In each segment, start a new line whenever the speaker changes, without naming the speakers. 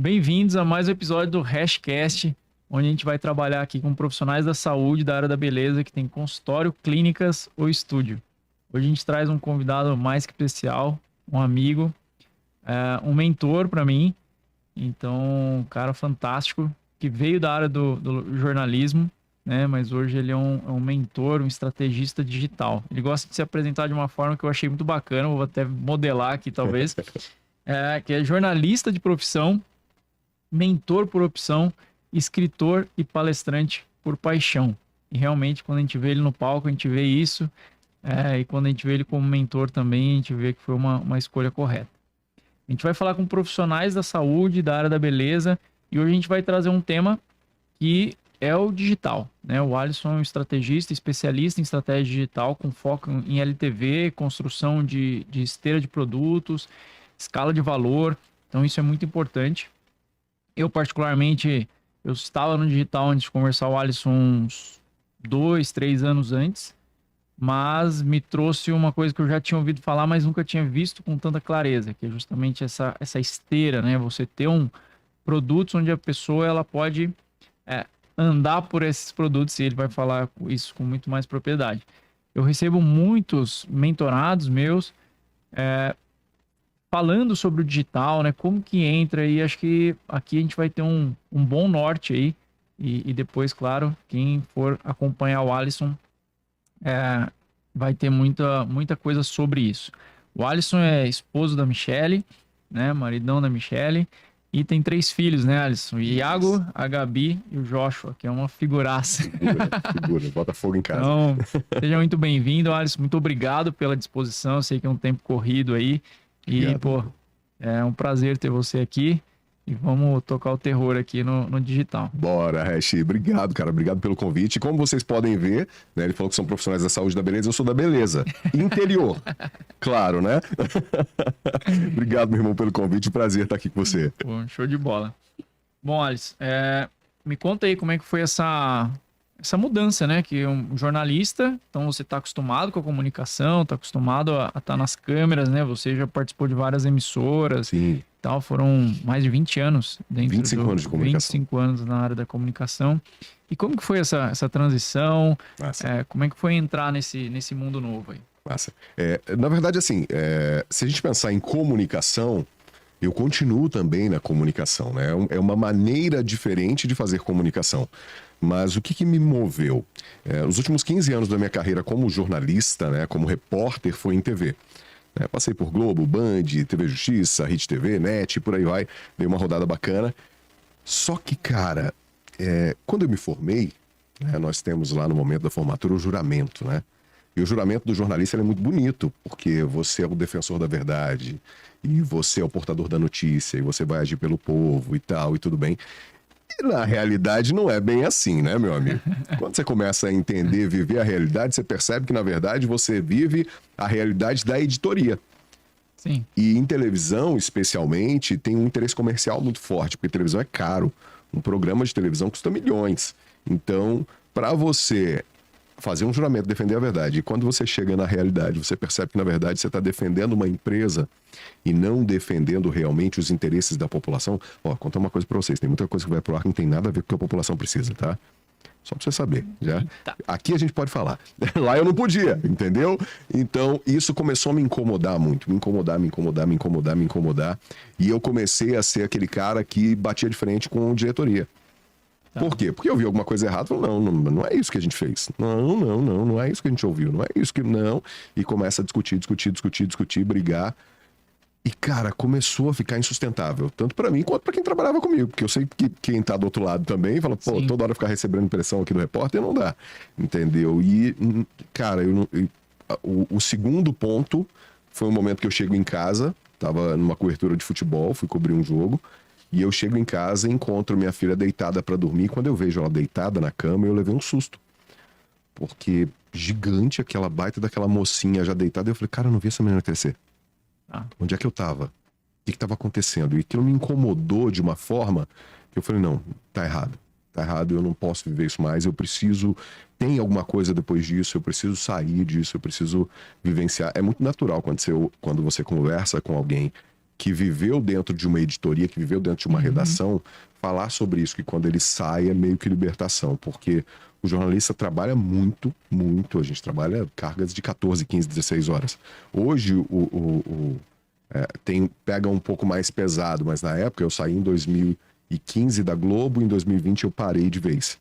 Bem-vindos a mais um episódio do Hashcast, onde a gente vai trabalhar aqui com profissionais da saúde, da área da beleza, que tem consultório, clínicas ou estúdio. Hoje a gente traz um convidado mais que especial, um amigo, um mentor para mim. Então, um cara fantástico, que veio da área do jornalismo, né? Mas hoje ele é um mentor, um estrategista digital. Ele gosta de se apresentar de uma forma que eu achei muito bacana, vou até modelar aqui talvez, que é jornalista de profissão, mentor por opção, escritor e palestrante por paixão. E realmente, quando a gente vê ele no palco, a gente vê isso. E quando a gente vê ele como mentor também, a gente vê que foi uma escolha correta. A gente vai falar com profissionais da saúde, da área da beleza, e hoje a gente vai trazer um tema que é o digital, né? O Alisson é um estrategista, especialista em estratégia digital, com foco em LTV, construção de esteira de produtos, escala de valor. Então isso é muito importante. Eu, particularmente, eu estava no digital antes de conversar com o Alisson uns 2, 3 anos antes, mas me trouxe uma coisa que eu já tinha ouvido falar, mas nunca tinha visto com tanta clareza, que é justamente essa esteira, né? Você ter produtos onde a pessoa ela pode andar por esses produtos, e ele vai falar isso com muito mais propriedade. Eu recebo muitos mentorados meus falando sobre o digital, né? Como que entra, e acho que aqui a gente vai ter um bom norte aí, e depois, claro, quem for acompanhar o Alisson vai ter muita coisa sobre isso. O Alisson é esposo da Michele, né? Maridão da Michele. E tem 3 filhos, né, Alisson? O Iago, a Gabi e o Joshua, que é uma figuraça.
Figura, bota fogo em casa.
Então, seja muito bem-vindo, Alisson. Muito obrigado pela disposição. Eu sei que é um tempo corrido aí. E,
Obrigado.
é um prazer ter você aqui. E vamos tocar o terror aqui no digital.
Bora, Hash. Obrigado, cara. Obrigado pelo convite. Como vocês podem ver, né, ele falou que são profissionais da saúde e da beleza. Eu sou da beleza. Interior. Claro, né? Obrigado, meu irmão, pelo convite. Prazer estar aqui com você.
Pô, show de bola. Bom, Alisson, me conta aí como é que foi essa mudança, né? Que um jornalista, então você está acostumado com a comunicação, está acostumado a estar nas câmeras, né? Você já participou de várias emissoras.
Sim.
Tal, foram mais de 20 anos dentro
25 anos de comunicação.
25 anos na área da comunicação. E como que foi essa transição? Como é que foi entrar nesse mundo novo aí?
Massa. Na verdade, assim, se a gente pensar em comunicação, eu continuo também na comunicação, né? É uma maneira diferente de fazer comunicação. Mas o que me moveu? Os últimos 15 anos da minha carreira como jornalista, né, como repórter, foi em TV. Passei por Globo, Band, TV Justiça, Rede TV, NET, por aí vai. Dei uma rodada bacana. Só que, cara, quando eu me formei, né, nós temos lá no momento da formatura o juramento, né? E o juramento do jornalista é muito bonito, porque você é o defensor da verdade, e você é o portador da notícia, e você vai agir pelo povo e tal, e tudo bem. E na realidade não é bem assim, né, meu amigo? Quando você começa a entender, viver a realidade, você percebe que, na verdade, você vive a realidade da editoria.
Sim.
E em televisão, especialmente, tem um interesse comercial muito forte, porque televisão é caro. Um programa de televisão custa milhões. Então, para você fazer um juramento, defender a verdade, e quando você chega na realidade, você percebe que, na verdade, você está defendendo uma empresa e não defendendo realmente os interesses da população. Ó, contar uma coisa para vocês, tem muita coisa que vai pro ar que não tem nada a ver com o que a população precisa, tá? Só pra você saber, já. Aqui a gente pode falar. Lá eu não podia, entendeu? Então, isso começou a me incomodar muito. Me incomodar. E eu comecei a ser aquele cara que batia de frente com a diretoria. Por quê? Porque eu vi alguma coisa errada, falei, não é isso que a gente fez. Não é isso que a gente ouviu, não é isso que... Não. E começa a discutir, brigar. E, cara, começou a ficar insustentável. Tanto pra mim quanto pra quem trabalhava comigo. Porque eu sei que quem tá do outro lado também fala, pô, toda hora ficar recebendo pressão aqui do repórter não dá. Entendeu? E, cara, o segundo ponto foi um momento que eu chego em casa, tava numa cobertura de futebol, fui cobrir um jogo. E eu chego em casa e encontro minha filha deitada pra dormir. Quando eu vejo ela deitada na cama, eu levei um susto. Porque gigante, aquela baita daquela mocinha já deitada. Eu falei, cara, eu não vi essa menina crescer. Onde é que eu tava? O que tava acontecendo? E aquilo me incomodou de uma forma que eu falei, não, tá errado. Tá errado, eu não posso viver isso mais. Eu preciso... Tem alguma coisa depois disso, eu preciso sair disso, eu preciso vivenciar. É muito natural quando você conversa com alguém que viveu dentro de uma editoria, que viveu dentro de uma redação, falar sobre isso, que quando ele sai é meio que libertação, porque o jornalista trabalha muito, a gente trabalha cargas de 14, 15, 16 horas. Hoje pega um pouco mais pesado, mas na época eu saí em 2015 da Globo, em 2020 eu parei de vez.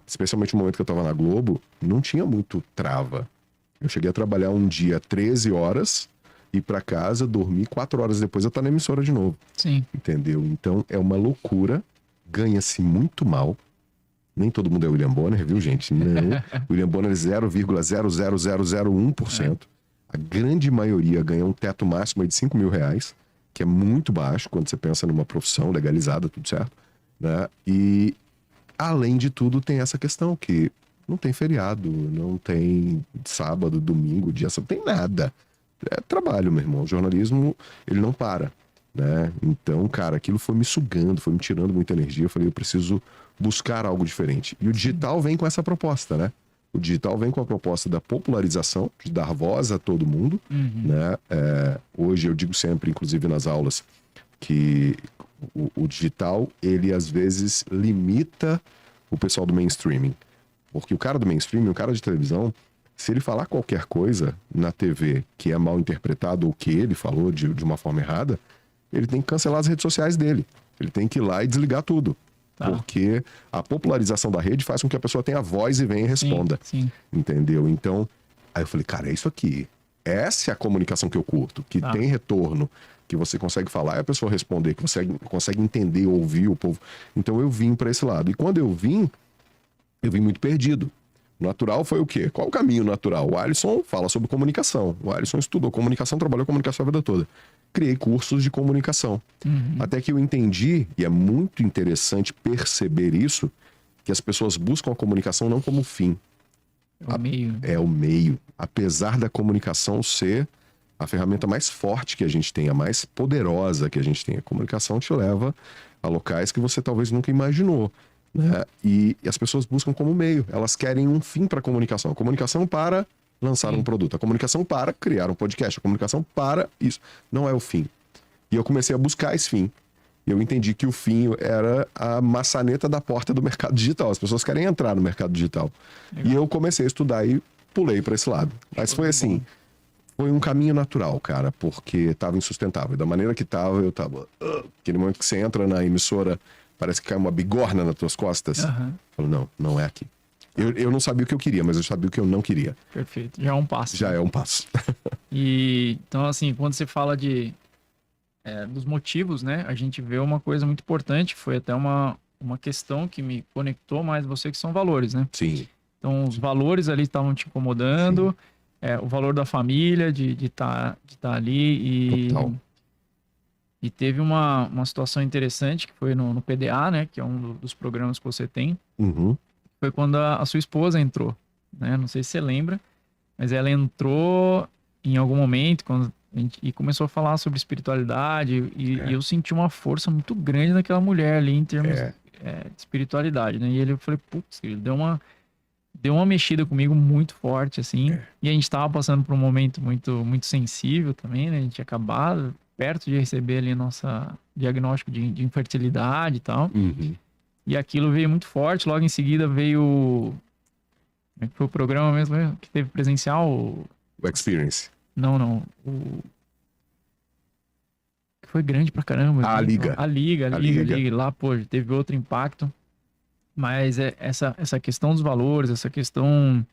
Especialmente no momento que eu estava na Globo, não tinha muito trava. Eu cheguei a trabalhar um dia 13 horas, ir para casa, dormir, 4 horas depois eu estar na emissora de novo.
Sim.
Entendeu? Então é uma loucura, ganha-se muito mal. Nem todo mundo é William Bonner, viu, gente? Não. William Bonner é 0,00001%. A grande maioria ganha um teto máximo de R$5.000, que é muito baixo quando você pensa numa profissão legalizada, tudo certo, né? E, além de tudo, tem essa questão que não tem feriado, não tem sábado, domingo, dia, não tem nada. É trabalho, meu irmão. O jornalismo, ele não para, né? Então, cara, aquilo foi me sugando, foi me tirando muita energia. Eu falei, eu preciso buscar algo diferente. E o digital vem com essa proposta, né? O digital vem com a proposta da popularização, de dar voz a todo mundo, né? Hoje eu digo sempre, inclusive nas aulas, que o digital, ele às vezes limita o pessoal do mainstreaming. Porque o cara do mainstreaming, o cara de televisão, se ele falar qualquer coisa na TV que é mal interpretado ou que ele falou de uma forma errada, ele tem que cancelar as redes sociais dele. Ele tem que ir lá e desligar tudo. Porque a popularização da rede faz com que a pessoa tenha voz e venha e responda.
Sim.
Entendeu? Então, aí eu falei, cara, é isso aqui. Essa é a comunicação que eu curto, que tem retorno, que você consegue falar e a pessoa responder, que você consegue entender, ouvir o povo. Então eu vim para esse lado. E quando eu vim muito perdido. O natural foi o quê? Qual o caminho natural? O Alisson fala sobre comunicação. O Alisson estudou comunicação, trabalhou comunicação a vida toda. Criei cursos de comunicação. Até que eu entendi, e é muito interessante perceber isso, que as pessoas buscam a comunicação não como fim.
É o meio.
É o meio. Apesar da comunicação ser a ferramenta mais forte que a gente tem, a mais poderosa que a gente tem. A comunicação te leva a locais que você talvez nunca imaginou. Né? E as pessoas buscam como meio. Elas querem um fim para a comunicação. A comunicação para lançar um produto. A comunicação para criar um podcast. A comunicação para isso. Não é o fim. E eu comecei a buscar esse fim. E eu entendi que o fim era a maçaneta da porta do mercado digital. As pessoas querem entrar no mercado digital. Legal. E eu comecei a estudar e pulei para esse lado. Mas foi assim, foi um caminho natural, cara, porque estava insustentável. Da maneira que estava, eu estava... Aquele momento que você entra na emissora, parece que cai uma bigorna nas tuas costas. Eu falo, não é aqui. Eu não sabia o que eu queria, mas eu sabia o que eu não queria.
Perfeito, já é um passo.
Já é um passo.
E, então, assim, quando você fala dos motivos, né? A gente vê uma coisa muito importante, foi até uma questão que me conectou mais você, que são valores, né?
Sim.
Então, os valores ali estavam te incomodando, o valor da família, de tá ali.
Total.
E teve uma situação interessante, que foi no PDA, né? Que é um dos programas que você tem. Foi quando a sua esposa entrou, né? Não sei se você lembra, mas ela entrou em algum momento e começou a falar sobre espiritualidade e eu senti uma força muito grande naquela mulher ali em termos de espiritualidade, né? E eu falei, putz, ele deu uma mexida comigo muito forte, assim. E a gente estava passando por um momento muito, muito sensível também, né? A gente tinha acabado perto de receber ali nosso diagnóstico de infertilidade e tal. E aquilo veio muito forte. Logo em seguida veio... Como é que foi o programa mesmo que teve presencial?
O Experience.
Não. Que foi grande pra caramba.
A Liga.
A Liga. Lá, pô, teve outro impacto. Mas essa questão dos valores, essa questão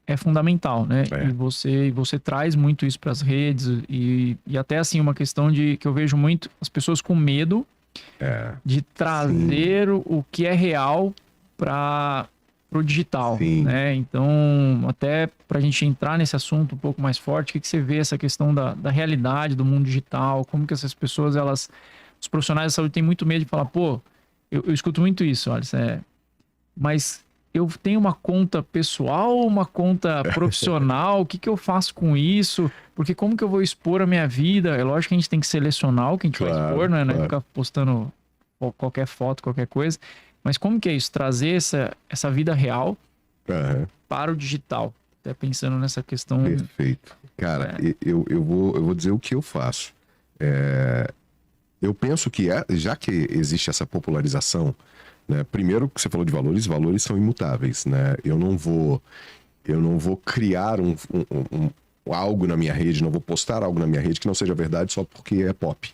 é fundamental, né? E você traz muito isso para as redes e até assim uma questão que eu vejo muito as pessoas com medo de trazer o que é real para o digital, né? Então, até para a gente entrar nesse assunto um pouco mais forte, o que você vê essa questão da realidade do mundo digital? Como que essas pessoas, os profissionais da saúde têm muito medo de falar, pô, eu escuto muito isso, olha, mas eu tenho uma conta pessoal, uma conta profissional, o que eu faço com isso? Porque como que eu vou expor a minha vida? É lógico que a gente tem que selecionar o que a gente vai expor, né? Não é ficar postando qualquer foto, qualquer coisa. Mas como que é isso? Trazer essa vida real para o digital. Até pensando nessa questão...
Perfeito. Cara, eu vou dizer o que eu faço. Eu penso que, já que existe essa popularização, né, primeiro que você falou de valores, valores são imutáveis, né? Eu não vou criar algo na minha rede, não vou postar algo na minha rede que não seja verdade só porque é pop.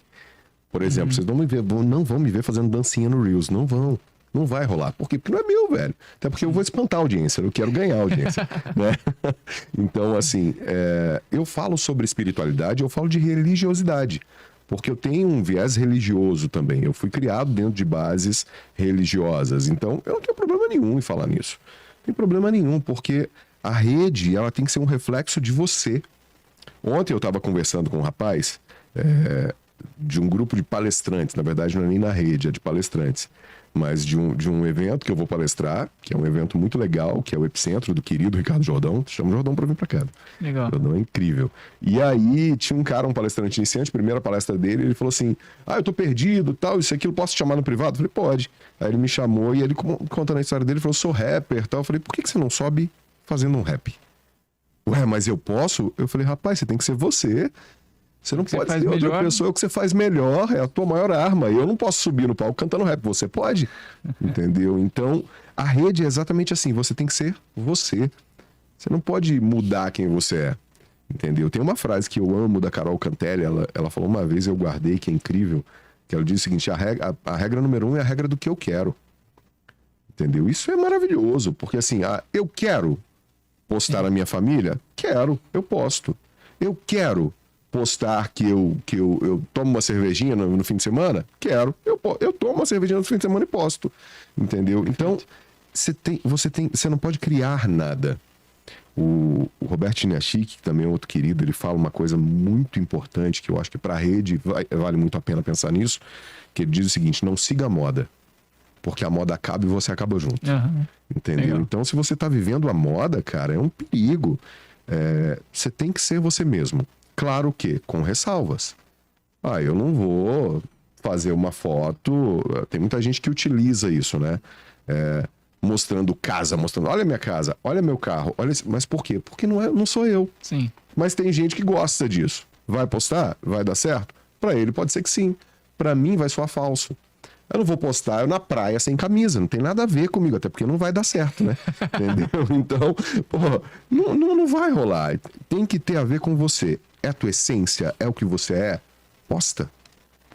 Por exemplo, vocês não vão me ver fazendo dancinha no Reels, não vão. Não vai rolar. Por quê? Porque não é meu, velho. Até porque eu vou espantar a audiência, eu quero ganhar a audiência. Né? Então, assim, eu falo sobre espiritualidade, eu falo de religiosidade. Porque eu tenho um viés religioso também. Eu fui criado dentro de bases religiosas. Então, eu não tenho problema nenhum em falar nisso. Não tem problema nenhum, porque a rede, ela tem que ser um reflexo de você. Ontem eu estava conversando com um rapaz de um grupo de palestrantes. Na verdade, não é nem na rede, é de palestrantes. Mas de um evento que eu vou palestrar, que é um evento muito legal, que é o Epicentro, do querido Ricardo Jordão. Chama o Jordão pra vir pra cá.
Legal.
O Jordão é incrível. E aí tinha um cara, um palestrante iniciante, primeira palestra dele, ele falou assim, eu tô perdido, tal, isso aqui eu posso te chamar no privado? Eu falei, pode. Aí ele me chamou e ele contando a história dele, falou, sou rapper, tal. Eu falei, por que você não sobe fazendo um rap? Ué, mas eu posso? Eu falei, rapaz, você tem que ser você. Você não pode ser outra pessoa, é o que você faz melhor, é a tua maior arma. Eu não posso subir no palco cantando rap, você pode, entendeu? Então, a rede é exatamente assim, você tem que ser você. Você não pode mudar quem você é, entendeu? Tem uma frase que eu amo da Carol Cantelli, ela falou uma vez, eu guardei, que é incrível, que ela diz o seguinte, a regra número 1 é a regra do que eu quero, entendeu? Isso é maravilhoso, porque assim, eu quero postar a minha família? Quero, eu posto. Eu quero postar que eu tomo uma cervejinha no fim de semana? Quero. Eu tomo uma cervejinha no fim de semana e posto. Entendeu? Então, você não pode criar nada. O Roberto Chiniachik, que também é outro querido, ele fala uma coisa muito importante, que eu acho que para a rede vale muito a pena pensar nisso, que ele diz o seguinte, não siga a moda, porque a moda acaba e você acaba junto. Entendeu? Legal. Então, se você está vivendo a moda, cara, é um perigo. Você tem que ser você mesmo. Claro que com ressalvas. Eu não vou fazer uma foto... Tem muita gente que utiliza isso, né? Mostrando casa, mostrando... Olha minha casa, olha meu carro. Mas por quê? Porque não sou eu.
Sim.
Mas tem gente que gosta disso. Vai postar? Vai dar certo? Pra ele pode ser que sim. Pra mim vai soar falso. Eu não vou postar eu na praia sem camisa, não tem nada a ver comigo, até porque não vai dar certo, né? Entendeu? Então, não vai rolar. Tem que ter a ver com você. É a tua essência? É o que você é? Posta.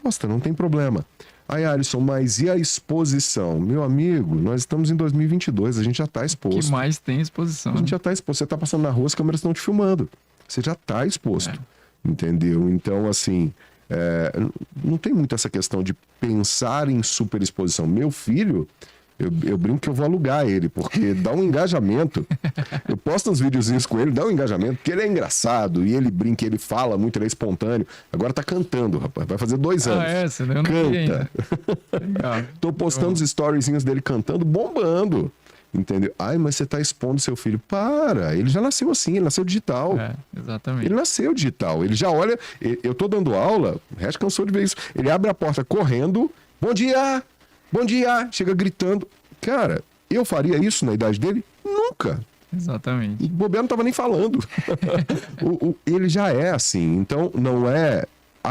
Posta, não tem problema. Aí, Alisson, mas e a exposição? Meu amigo, nós estamos em 2022, a gente já está exposto.
O que mais tem exposição?
A gente já está exposto. Você está passando na rua, as câmeras estão te filmando. Você já está exposto. Entendeu? Então, assim... não tem muito essa questão de pensar em superexposição. Meu filho, eu brinco que eu vou alugar ele, porque dá um engajamento. Eu posto uns videozinhos com ele, dá um engajamento, porque ele é engraçado, e ele brinca, ele fala muito, ele é espontâneo. Agora tá cantando, rapaz, vai fazer 2 anos.
Eu não
Canta.
Legal.
Tô postando os storyzinhos dele cantando, bombando. Entendeu? Mas você tá expondo seu filho. Para, ele já nasceu assim, ele nasceu digital.
Exatamente.
Ele nasceu digital, ele já olha... Eu tô dando aula, o resto cansou de ver isso. Ele abre a porta correndo, bom dia, chega gritando. Cara, eu faria isso na idade dele? Nunca.
Exatamente.
O bobeiro não tava nem falando. Ele já é assim, então não é...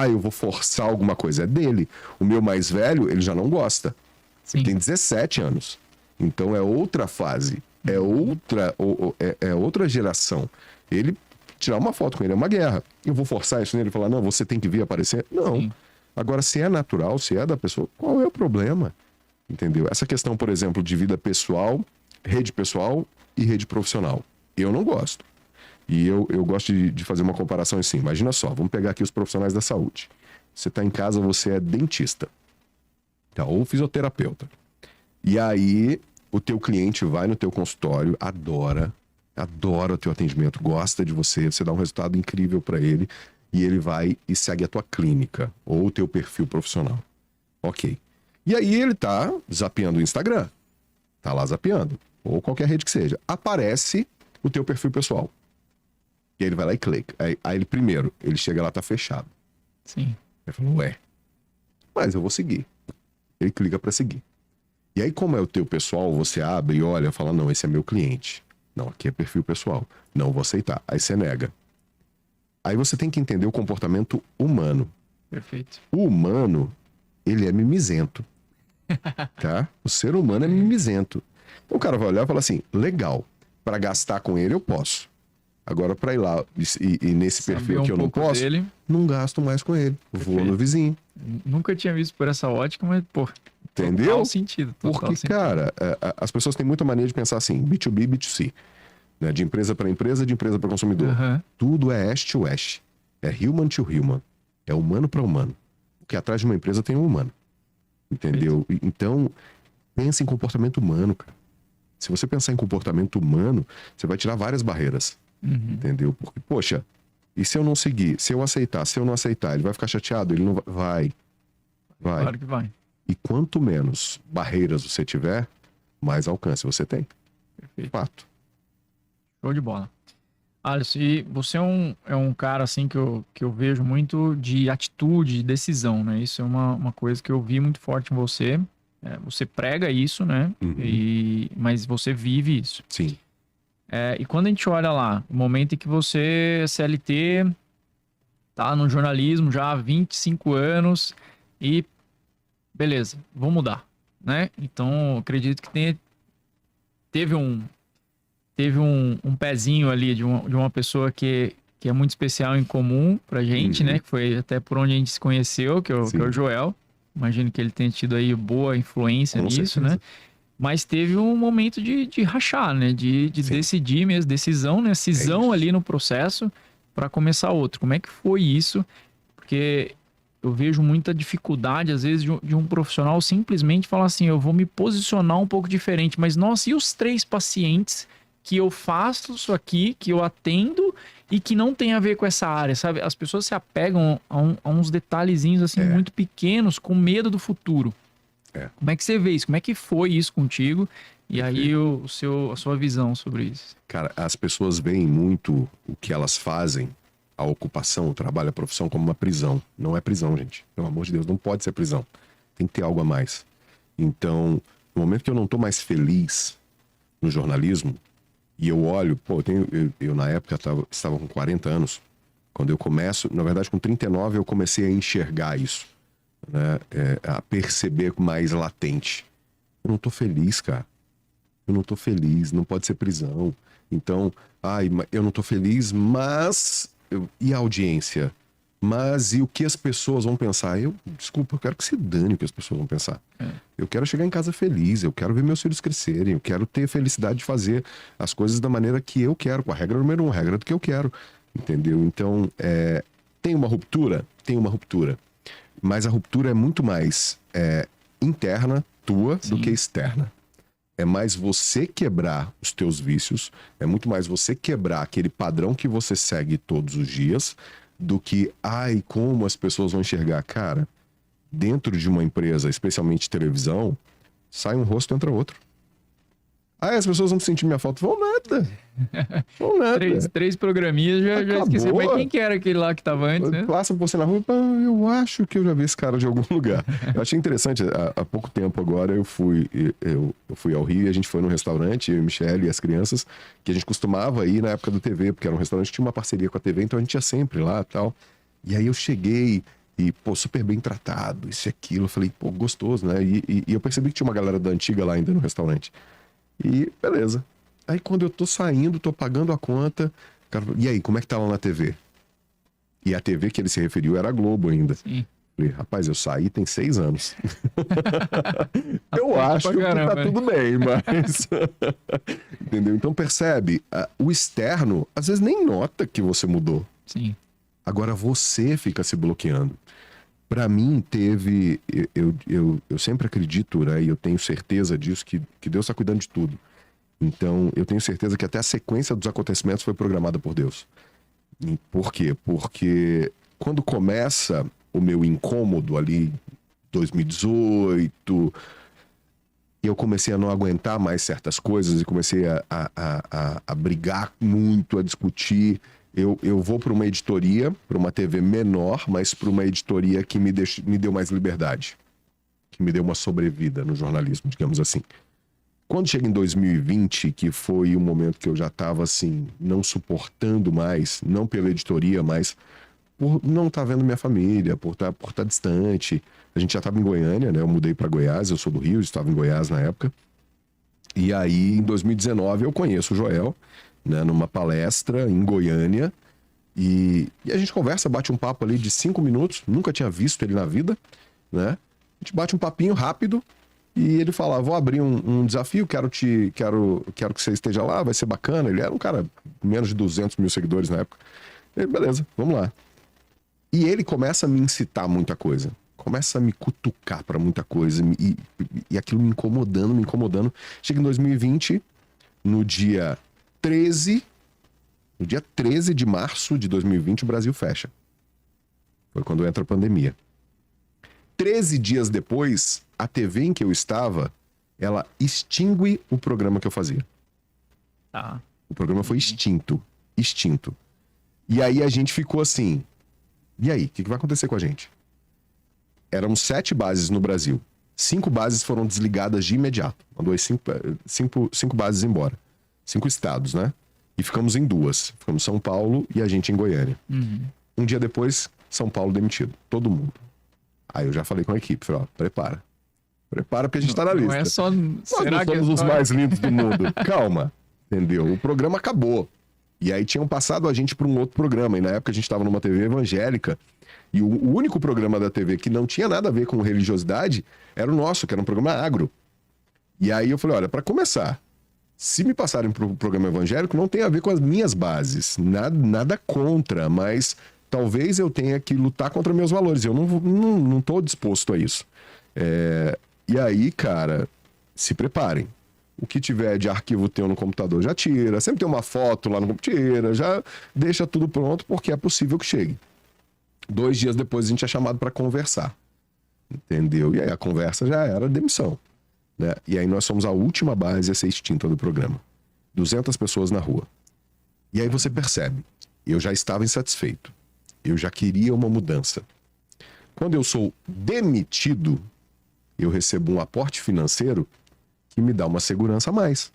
eu vou forçar alguma coisa, é dele. O meu mais velho, ele já não gosta. Sim. Ele tem 17 anos. Então é outra fase, é outra geração. Ele, tirar uma foto com ele é uma guerra. Eu vou forçar isso nele e falar, não, você tem que vir aparecer? Não. Sim. Agora, se é natural, se é da pessoa, qual é o problema? Entendeu? Essa questão, por exemplo, de vida pessoal, rede pessoal e rede profissional. Eu não gosto. E eu gosto de fazer uma comparação assim. Imagina só, vamos pegar aqui os profissionais da saúde. Você está em casa, você é dentista. Ou fisioterapeuta. E aí... o teu cliente vai no teu consultório, adora o teu atendimento, gosta de você, você dá um resultado incrível para ele e ele vai e segue a tua clínica ou o teu perfil profissional. Ok. E aí ele tá zapeando o Instagram, tá lá zapeando, ou qualquer rede que seja. Aparece o teu perfil pessoal. E aí ele vai lá e clica. Aí ele primeiro, ele chega lá, tá fechado.
Sim.
Ele fala, mas eu vou seguir. Ele clica para seguir. E aí, como é o teu pessoal, você abre e olha e fala, não, esse é meu cliente. Não, aqui é perfil pessoal. Não vou aceitar. Aí você nega. Aí você tem que entender o comportamento humano.
Perfeito.
O humano, ele é mimizento, tá? O ser humano é mimizento. Então o cara vai olhar e falar assim, legal, para gastar com ele eu posso. Agora para ir lá e nesse perfil que eu não posso, não gasto mais com ele. Perfeito. Vou no vizinho.
Nunca tinha visto por essa ótica, mas, pô,
entendeu?
Total sentido.
Porque, cara, as pessoas têm muita mania de pensar assim, B2B, B2C. Né? De empresa para empresa, de empresa para consumidor. Tudo é East to West. É human to human. É humano para humano. Porque atrás de uma empresa tem um humano. Entendeu? Perfeito. Então, pensa em comportamento humano, cara. Se você pensar em comportamento humano, você vai tirar várias barreiras. Entendeu? Porque, poxa, e se eu não seguir? Se eu aceitar? Se eu não aceitar? Ele vai ficar chateado? Ele não vai. Vai.
Claro que vai.
E quanto menos barreiras você tiver, mais alcance você tem.
Perfeito.
Fato.
Show de bola. Alisson, e você é um cara assim que eu vejo muito de atitude, de decisão, né? Isso é uma coisa que eu vi muito forte em você. Você prega isso, né? Mas você vive isso.
Sim.
E quando a gente olha lá, o momento em que você, CLT, tá no jornalismo já há 25 anos e beleza, vou mudar, né? Então, acredito que teve um pezinho ali de uma pessoa que é muito especial em comum pra gente, né? Que foi até por onde a gente se conheceu, que é o Joel. Imagino que ele tenha tido aí boa influência nisso, né? Mas teve um momento de rachar, né? De decidir mesmo, decisão, né? Cisão ali no processo para começar outro. Como é que foi isso? Porque eu vejo muita dificuldade, às vezes, de um profissional simplesmente falar assim, eu vou me posicionar um pouco diferente. Mas, nossa, e os 3 pacientes que eu faço isso aqui, que eu atendo e que não tem a ver com essa área, sabe? As pessoas se apegam a uns detalhezinhos, assim, muito pequenos, com medo do futuro. Como é que você vê isso? Como é que foi isso contigo? E aí a sua visão sobre isso?
Cara, as pessoas veem muito o que elas fazem, a ocupação, o trabalho, a profissão como uma prisão. Não é prisão, gente. Pelo amor de Deus, não pode ser prisão. Tem que ter algo a mais. Então, no momento que eu não tô mais feliz no jornalismo, e eu olho, eu na época estava com 40 anos, quando eu começo, na verdade com 39 eu comecei a enxergar isso. Né, a perceber mais latente. Eu não tô feliz, cara. Eu não tô feliz, não pode ser prisão. Então, eu não tô feliz, mas... E a audiência? Mas e o que as pessoas vão pensar? Desculpa, eu quero que se dane o que as pessoas vão pensar. Eu quero chegar em casa feliz, eu quero ver meus filhos crescerem, eu quero ter a felicidade de fazer as coisas da maneira que eu quero, com a regra número 1, a regra do que eu quero. Entendeu? Então, tem uma ruptura? Tem uma ruptura. Mas a ruptura é muito mais interna, tua, do que externa. É mais você quebrar os teus vícios, é muito mais você quebrar aquele padrão que você segue todos os dias, do que, como as pessoas vão enxergar. Cara, dentro de uma empresa, especialmente televisão, sai um rosto, entra outro. As pessoas vão sentir minha falta. Vão nada. Vão nada.
Três programinhas, já esqueci. Mas quem que era aquele lá que tava antes, né?
Passa você na rua, eu acho que eu já vi esse cara de algum lugar. Eu achei interessante, há pouco tempo agora eu fui ao Rio e a gente foi num restaurante, eu e Michelle e as crianças, que a gente costumava ir na época do TV, porque era um restaurante que tinha uma parceria com a TV, então a gente ia sempre lá e tal. E aí eu cheguei e, super bem tratado, isso e aquilo. Eu falei, gostoso, né? E eu percebi que tinha uma galera da antiga lá ainda no restaurante. E beleza. Aí quando eu tô saindo, tô pagando a conta, cara, e aí, como é que tá lá na TV? E a TV que ele se referiu era a Globo ainda.
Sim.
Falei, rapaz, eu saí tem 6 anos. Eu acho que tá tudo bem, mas... Entendeu? Então percebe, o externo, às vezes nem nota que você mudou.
Sim.
Agora você fica se bloqueando. Para mim, eu sempre acredito, né, e eu tenho certeza disso, que Deus está cuidando de tudo. Então, eu tenho certeza que até a sequência dos acontecimentos foi programada por Deus. E por quê? Porque quando começa o meu incômodo ali, 2018, eu comecei a não aguentar mais certas coisas e comecei a brigar muito, a discutir. Eu vou para uma editoria, para uma TV menor, mas para uma editoria que me deu mais liberdade, que me deu uma sobrevida no jornalismo, digamos assim. Quando chega em 2020, que foi um momento que eu já estava assim, não suportando mais, não pela editoria, mas por não estar vendo minha família, por estar distante. A gente já estava em Goiânia, né? Eu mudei para Goiás, eu sou do Rio, estava em Goiás na época. E aí, em 2019, eu conheço o Joel, né? Numa palestra em Goiânia. E a gente conversa, bate um papo ali de 5 minutos. Nunca tinha visto ele na vida, né? A gente bate um papinho rápido. E ele fala, vou abrir um desafio, quero que você esteja lá, vai ser bacana. Ele era um cara, menos de 200 mil seguidores na época. E, beleza, vamos lá. E ele começa a me incitar muita coisa. Começa a me cutucar para muita coisa. E aquilo me incomodando. Chega em 2020, no dia 13 de março de 2020, o Brasil fecha. Foi quando entra a pandemia. 13 dias depois, a TV em que eu estava, ela extingue o programa que eu fazia.
Tá.
O programa foi extinto. E aí a gente ficou assim, e aí, o que vai acontecer com a gente? Eram 7 bases no Brasil. 5 bases foram desligadas de imediato. Mandou as 5 bases embora. 5 estados, né? E ficamos em 2. Ficamos em São Paulo e a gente em Goiânia.
Uhum.
Um dia depois, São Paulo demitido. Todo mundo. Aí eu já falei com a equipe, falei, ó, prepara. Prepara porque a gente tá na lista.
Não é só...
Nós
Será
não somos os mais lindos do mundo. Calma, entendeu? O programa acabou. E aí tinham passado a gente para um outro programa. E na época a gente estava numa TV evangélica. E o único programa da TV que não tinha nada a ver com religiosidade era o nosso, que era um programa agro. E aí eu falei, olha, para começar, se me passarem para o programa evangélico, não tem a ver com as minhas bases. Nada contra, mas talvez eu tenha que lutar contra meus valores. Eu não tô disposto a isso. E aí, cara, se preparem. O que tiver de arquivo teu no computador já tira. Sempre tem uma foto lá no computador, tira. Já deixa tudo pronto, porque é possível que chegue. 2 dias depois a gente é chamado para conversar. Entendeu? E aí a conversa já era demissão. Né? E aí nós somos a última base a ser extinta do programa. 200 pessoas na rua. E aí você percebe, eu já estava insatisfeito. Eu já queria uma mudança. Quando eu sou demitido, eu recebo um aporte financeiro que me dá uma segurança a mais.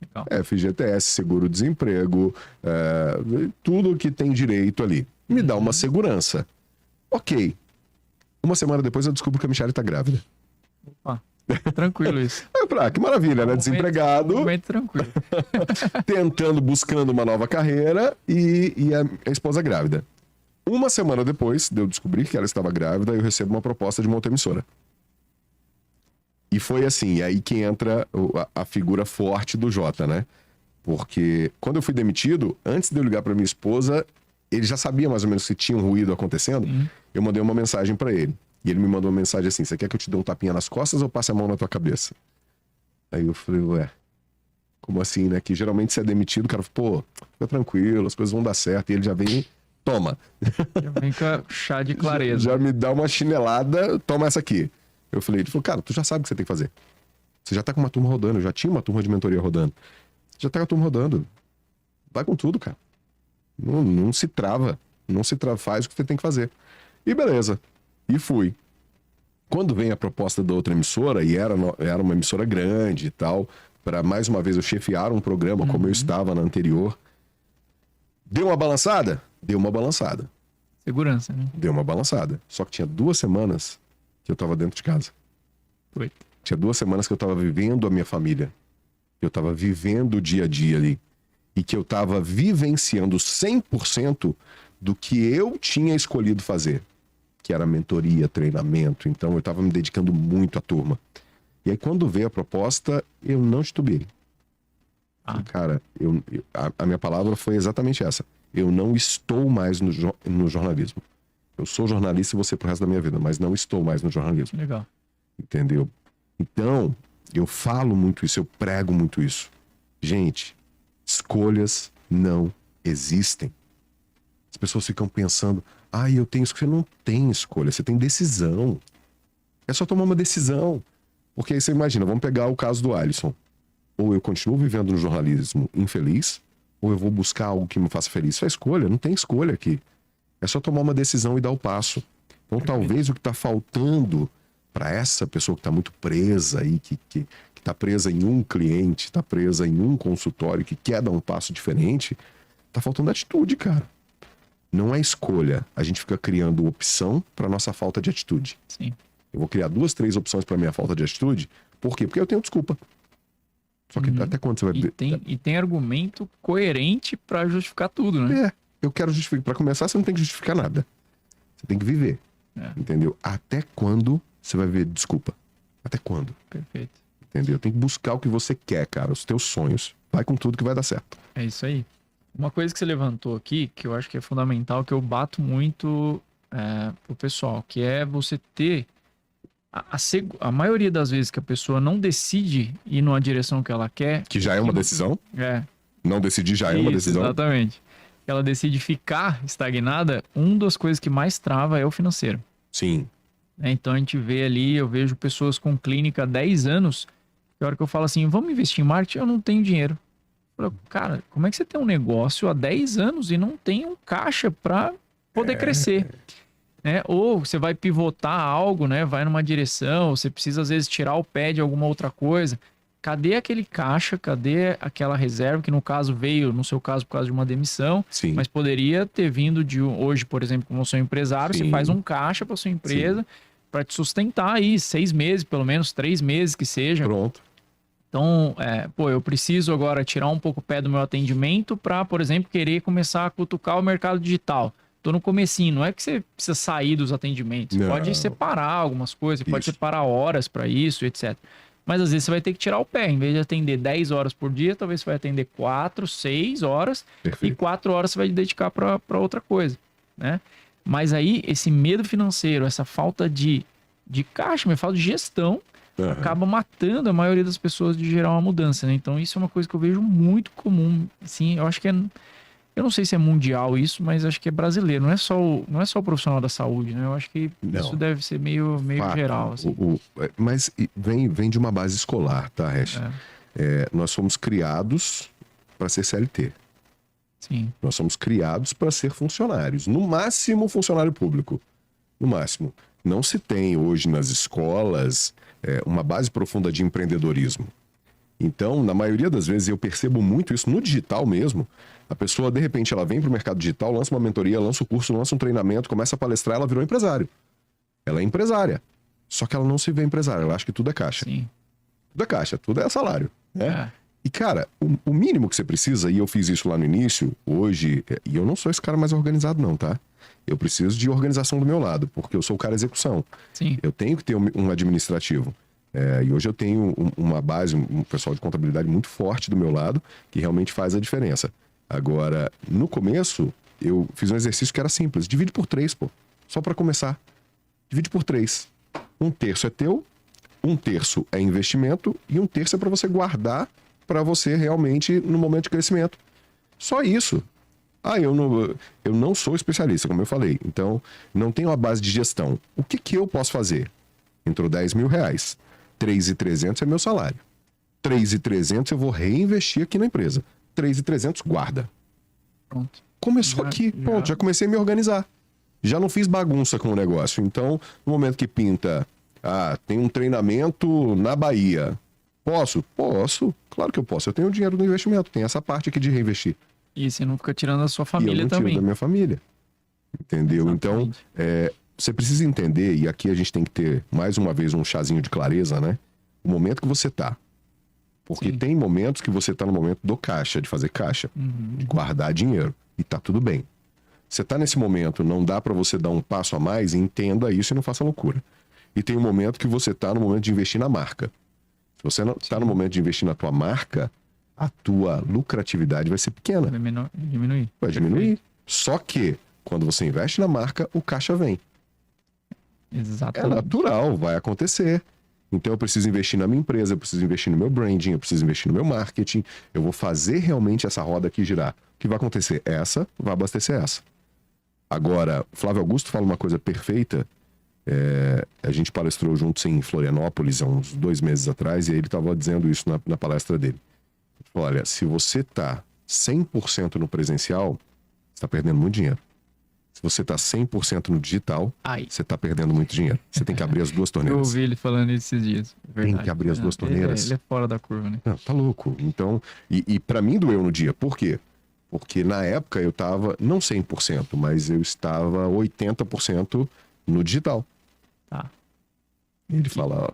Legal. FGTS, seguro-desemprego, tudo que tem direito ali. Me dá uma segurança. Ok. Uma semana depois eu descubro que a Michelle tá grávida.
Opa, tranquilo isso.
Que maravilha, né? Desempregado.
Momento tranquilo.
Buscando uma nova carreira e a esposa grávida. Uma semana depois de eu descobrir que ela estava grávida, eu recebo uma proposta de uma outra emissora. E foi assim, aí que entra a figura forte do Jota, né? Porque quando eu fui demitido, antes de eu ligar para minha esposa, ele já sabia mais ou menos se tinha um ruído acontecendo. Eu mandei uma mensagem para ele. E ele me mandou uma mensagem assim, você quer que eu te dê um tapinha nas costas ou passe a mão na tua cabeça? Aí eu falei, ué, como assim, né? Que geralmente você é demitido, o cara fala, pô, fica tranquilo, as coisas vão dar certo. E ele já vem, toma.
Já vem com chá de clareza.
Já me dá uma chinelada, toma essa aqui. Eu falei, ele falou, cara, tu já sabe o que você tem que fazer. Você já tá com uma turma rodando, eu já tinha uma turma de mentoria rodando. Já tá com a turma rodando. Vai com tudo, cara. Não se trava. Não se trava, faz o que você tem que fazer. E beleza. E fui. Quando vem a proposta da outra emissora, e era uma emissora grande e tal, para mais uma vez eu chefiar um programa como eu estava na anterior, deu uma balançada? Deu uma balançada.
Segurança, né?
Deu uma balançada. Só que tinha 2 semanas que eu tava dentro de casa.
Foi.
Tinha 2 semanas que eu tava vivendo a minha família. Que eu tava vivendo o dia a dia ali. E que eu tava vivenciando 100% do que eu tinha escolhido fazer. Que era mentoria, treinamento. Então eu tava me dedicando muito à turma. E aí quando veio a proposta, eu não titubeei. Cara, a minha palavra foi exatamente essa. Eu não estou mais no jornalismo. Eu sou jornalista e vou ser pro resto da minha vida, mas não estou mais no jornalismo.
Legal.
Entendeu? Então, eu falo muito isso, eu prego muito isso. Gente, escolhas não existem. As pessoas ficam pensando, eu tenho escolha. Você não tem escolha, você tem decisão. É só tomar uma decisão. Porque aí você imagina, vamos pegar o caso do Alisson. Ou eu continuo vivendo no jornalismo infeliz, ou eu vou buscar algo que me faça feliz. Isso é escolha, não tem escolha aqui. É só tomar uma decisão e dar o passo. Então, talvez o que está faltando para essa pessoa que está muito presa aí, que está presa em um cliente, está presa em um consultório, que quer dar um passo diferente, está faltando atitude, cara. não é escolha. A gente fica criando opção para nossa falta de atitude.
Sim.
Eu vou criar 2, 3 opções para minha falta de atitude. Por quê? Porque eu tenho desculpa. Só que até quando você vai...
E tem argumento coerente para justificar tudo, né?
Eu quero justificar. Para começar, você não tem que justificar nada. Você tem que viver. Entendeu? Até quando você vai ver desculpa? Até quando?
Perfeito.
Entendeu? Tem que buscar o que você quer, cara. Os teus sonhos. Vai com tudo que vai dar certo.
É isso aí. Uma coisa que você levantou aqui, que eu acho que é fundamental, que eu bato muito pro pessoal, que é você ter... A maioria das vezes que a pessoa não decide ir numa direção que ela quer...
Que já é uma decisão? Não decidir já é uma decisão?
Exatamente. Ela decide ficar estagnada, uma das coisas que mais trava é o financeiro.
Sim.
Então a gente vê ali, eu vejo pessoas com clínica há 10 anos, que a hora que eu falo assim, vamos investir em marketing, eu não tenho dinheiro. Eu falo, cara, como é que você tem um negócio há 10 anos e não tem um caixa para poder crescer? Ou você vai pivotar algo, né? Vai numa direção, você precisa às vezes tirar o pé de alguma outra coisa. Cadê aquele caixa? Cadê aquela reserva que no caso veio, no seu caso, por causa de uma demissão,
Sim.
mas poderia ter vindo de hoje, por exemplo, como seu empresário,
Sim.
você faz um caixa para sua empresa para te sustentar aí 6 meses, pelo menos 3 meses que seja.
Pronto.
Então, eu preciso agora tirar um pouco o pé do meu atendimento para, por exemplo, querer começar a cutucar o mercado digital. Tô no comecinho, não é que você precisa sair dos atendimentos. Você pode separar algumas coisas, pode separar horas para isso, etc. Mas às vezes você vai ter que tirar o pé. Em vez de atender 10 horas por dia, talvez você vai atender 4, 6 horas. Perfeito. E 4 horas você vai dedicar para outra coisa, né? Mas aí, esse medo financeiro, essa falta de caixa, falta de gestão, acaba matando a maioria das pessoas de gerar uma mudança, né? Então isso é uma coisa que eu vejo muito comum. Assim, eu acho que eu não sei se é mundial isso, mas acho que é brasileiro. Não é só o profissional da saúde, né? Eu acho que isso deve ser meio geral. Assim.
Mas vem de uma base escolar, tá, Hash? Nós somos criados para ser CLT.
Sim.
Nós somos criados para ser funcionários. No máximo, funcionário público. No máximo. Não se tem hoje nas escolas uma base profunda de empreendedorismo. Então, na maioria das vezes, eu percebo muito isso no digital mesmo. A pessoa, de repente, ela vem para o mercado digital, lança uma mentoria, lança um curso, lança um treinamento, começa a palestrar, ela virou empresário. Ela é empresária. Só que ela não se vê empresária, ela acha que tudo é caixa.
Sim.
Tudo é caixa, tudo é salário. Né? E, cara, o mínimo que você precisa, e eu fiz isso lá no início, hoje, e eu não sou esse cara mais organizado não, tá? Eu preciso de organização do meu lado, porque eu sou o cara execução.
Sim.
Eu tenho que ter um administrativo. E hoje eu tenho uma base, um pessoal de contabilidade muito forte do meu lado, que realmente faz a diferença. Agora, no começo, eu fiz um exercício que era simples. Divide por 3, pô. Só para começar. Divide por 3. 1/3 é teu, 1/3 é investimento e 1/3 é para você guardar para você realmente no momento de crescimento. Só isso. Eu não sou especialista, como eu falei. Então, não tenho a base de gestão. O que eu posso fazer? Entrou R$10.000. 3.300 é meu salário. 3.300 eu vou reinvestir aqui na empresa. 3.300 guarda.
Pronto.
Começou aqui. Pronto, já comecei a me organizar. Já não fiz bagunça com o negócio. Então, no momento que pinta, tem um treinamento na Bahia. Posso? Posso. Claro que eu posso. Eu tenho o dinheiro do investimento. Tem essa parte aqui de reinvestir.
E você não fica tirando da sua família
eu não
também.
Tiro da minha família. Entendeu?
Exatamente.
Então, você precisa entender, e aqui a gente tem que ter, mais uma vez, um chazinho de clareza, né? O momento que você tá. Porque
Sim.
tem momentos que você tá no momento do caixa, de fazer caixa, de guardar dinheiro. E tá tudo bem. Você tá nesse momento, não dá para você dar um passo a mais, entenda isso e não faça loucura. E tem um momento que você tá no momento de investir na marca. Se você não tá no momento de investir na tua marca, a tua lucratividade vai ser pequena.
Vai diminuir.
Vai diminuir. Só que, quando você investe na marca, o caixa vem.
Exatamente.
É natural, vai acontecer. Então eu preciso investir na minha empresa, eu preciso investir no meu branding, eu preciso investir no meu marketing. Eu vou fazer realmente essa roda aqui girar. O que vai acontecer? Essa vai abastecer essa. Agora, Flávio Augusto fala uma coisa perfeita. A gente palestrou juntos em Florianópolis há uns 2 meses atrás e ele estava dizendo isso na palestra dele. Olha, se você está 100% no presencial, você está perdendo muito dinheiro. Se você está 100% no digital, você está perdendo muito dinheiro. Você tem que abrir as duas torneiras.
Eu ouvi ele falando isso esses dias. Verdade.
Tem que abrir as duas torneiras.
Ele é fora da curva, né?
Não, tá louco. Então, e para mim doeu no dia. Por quê? Porque na época eu estava, não 100%, mas eu estava 80% no digital.
Tá.
Ele fala,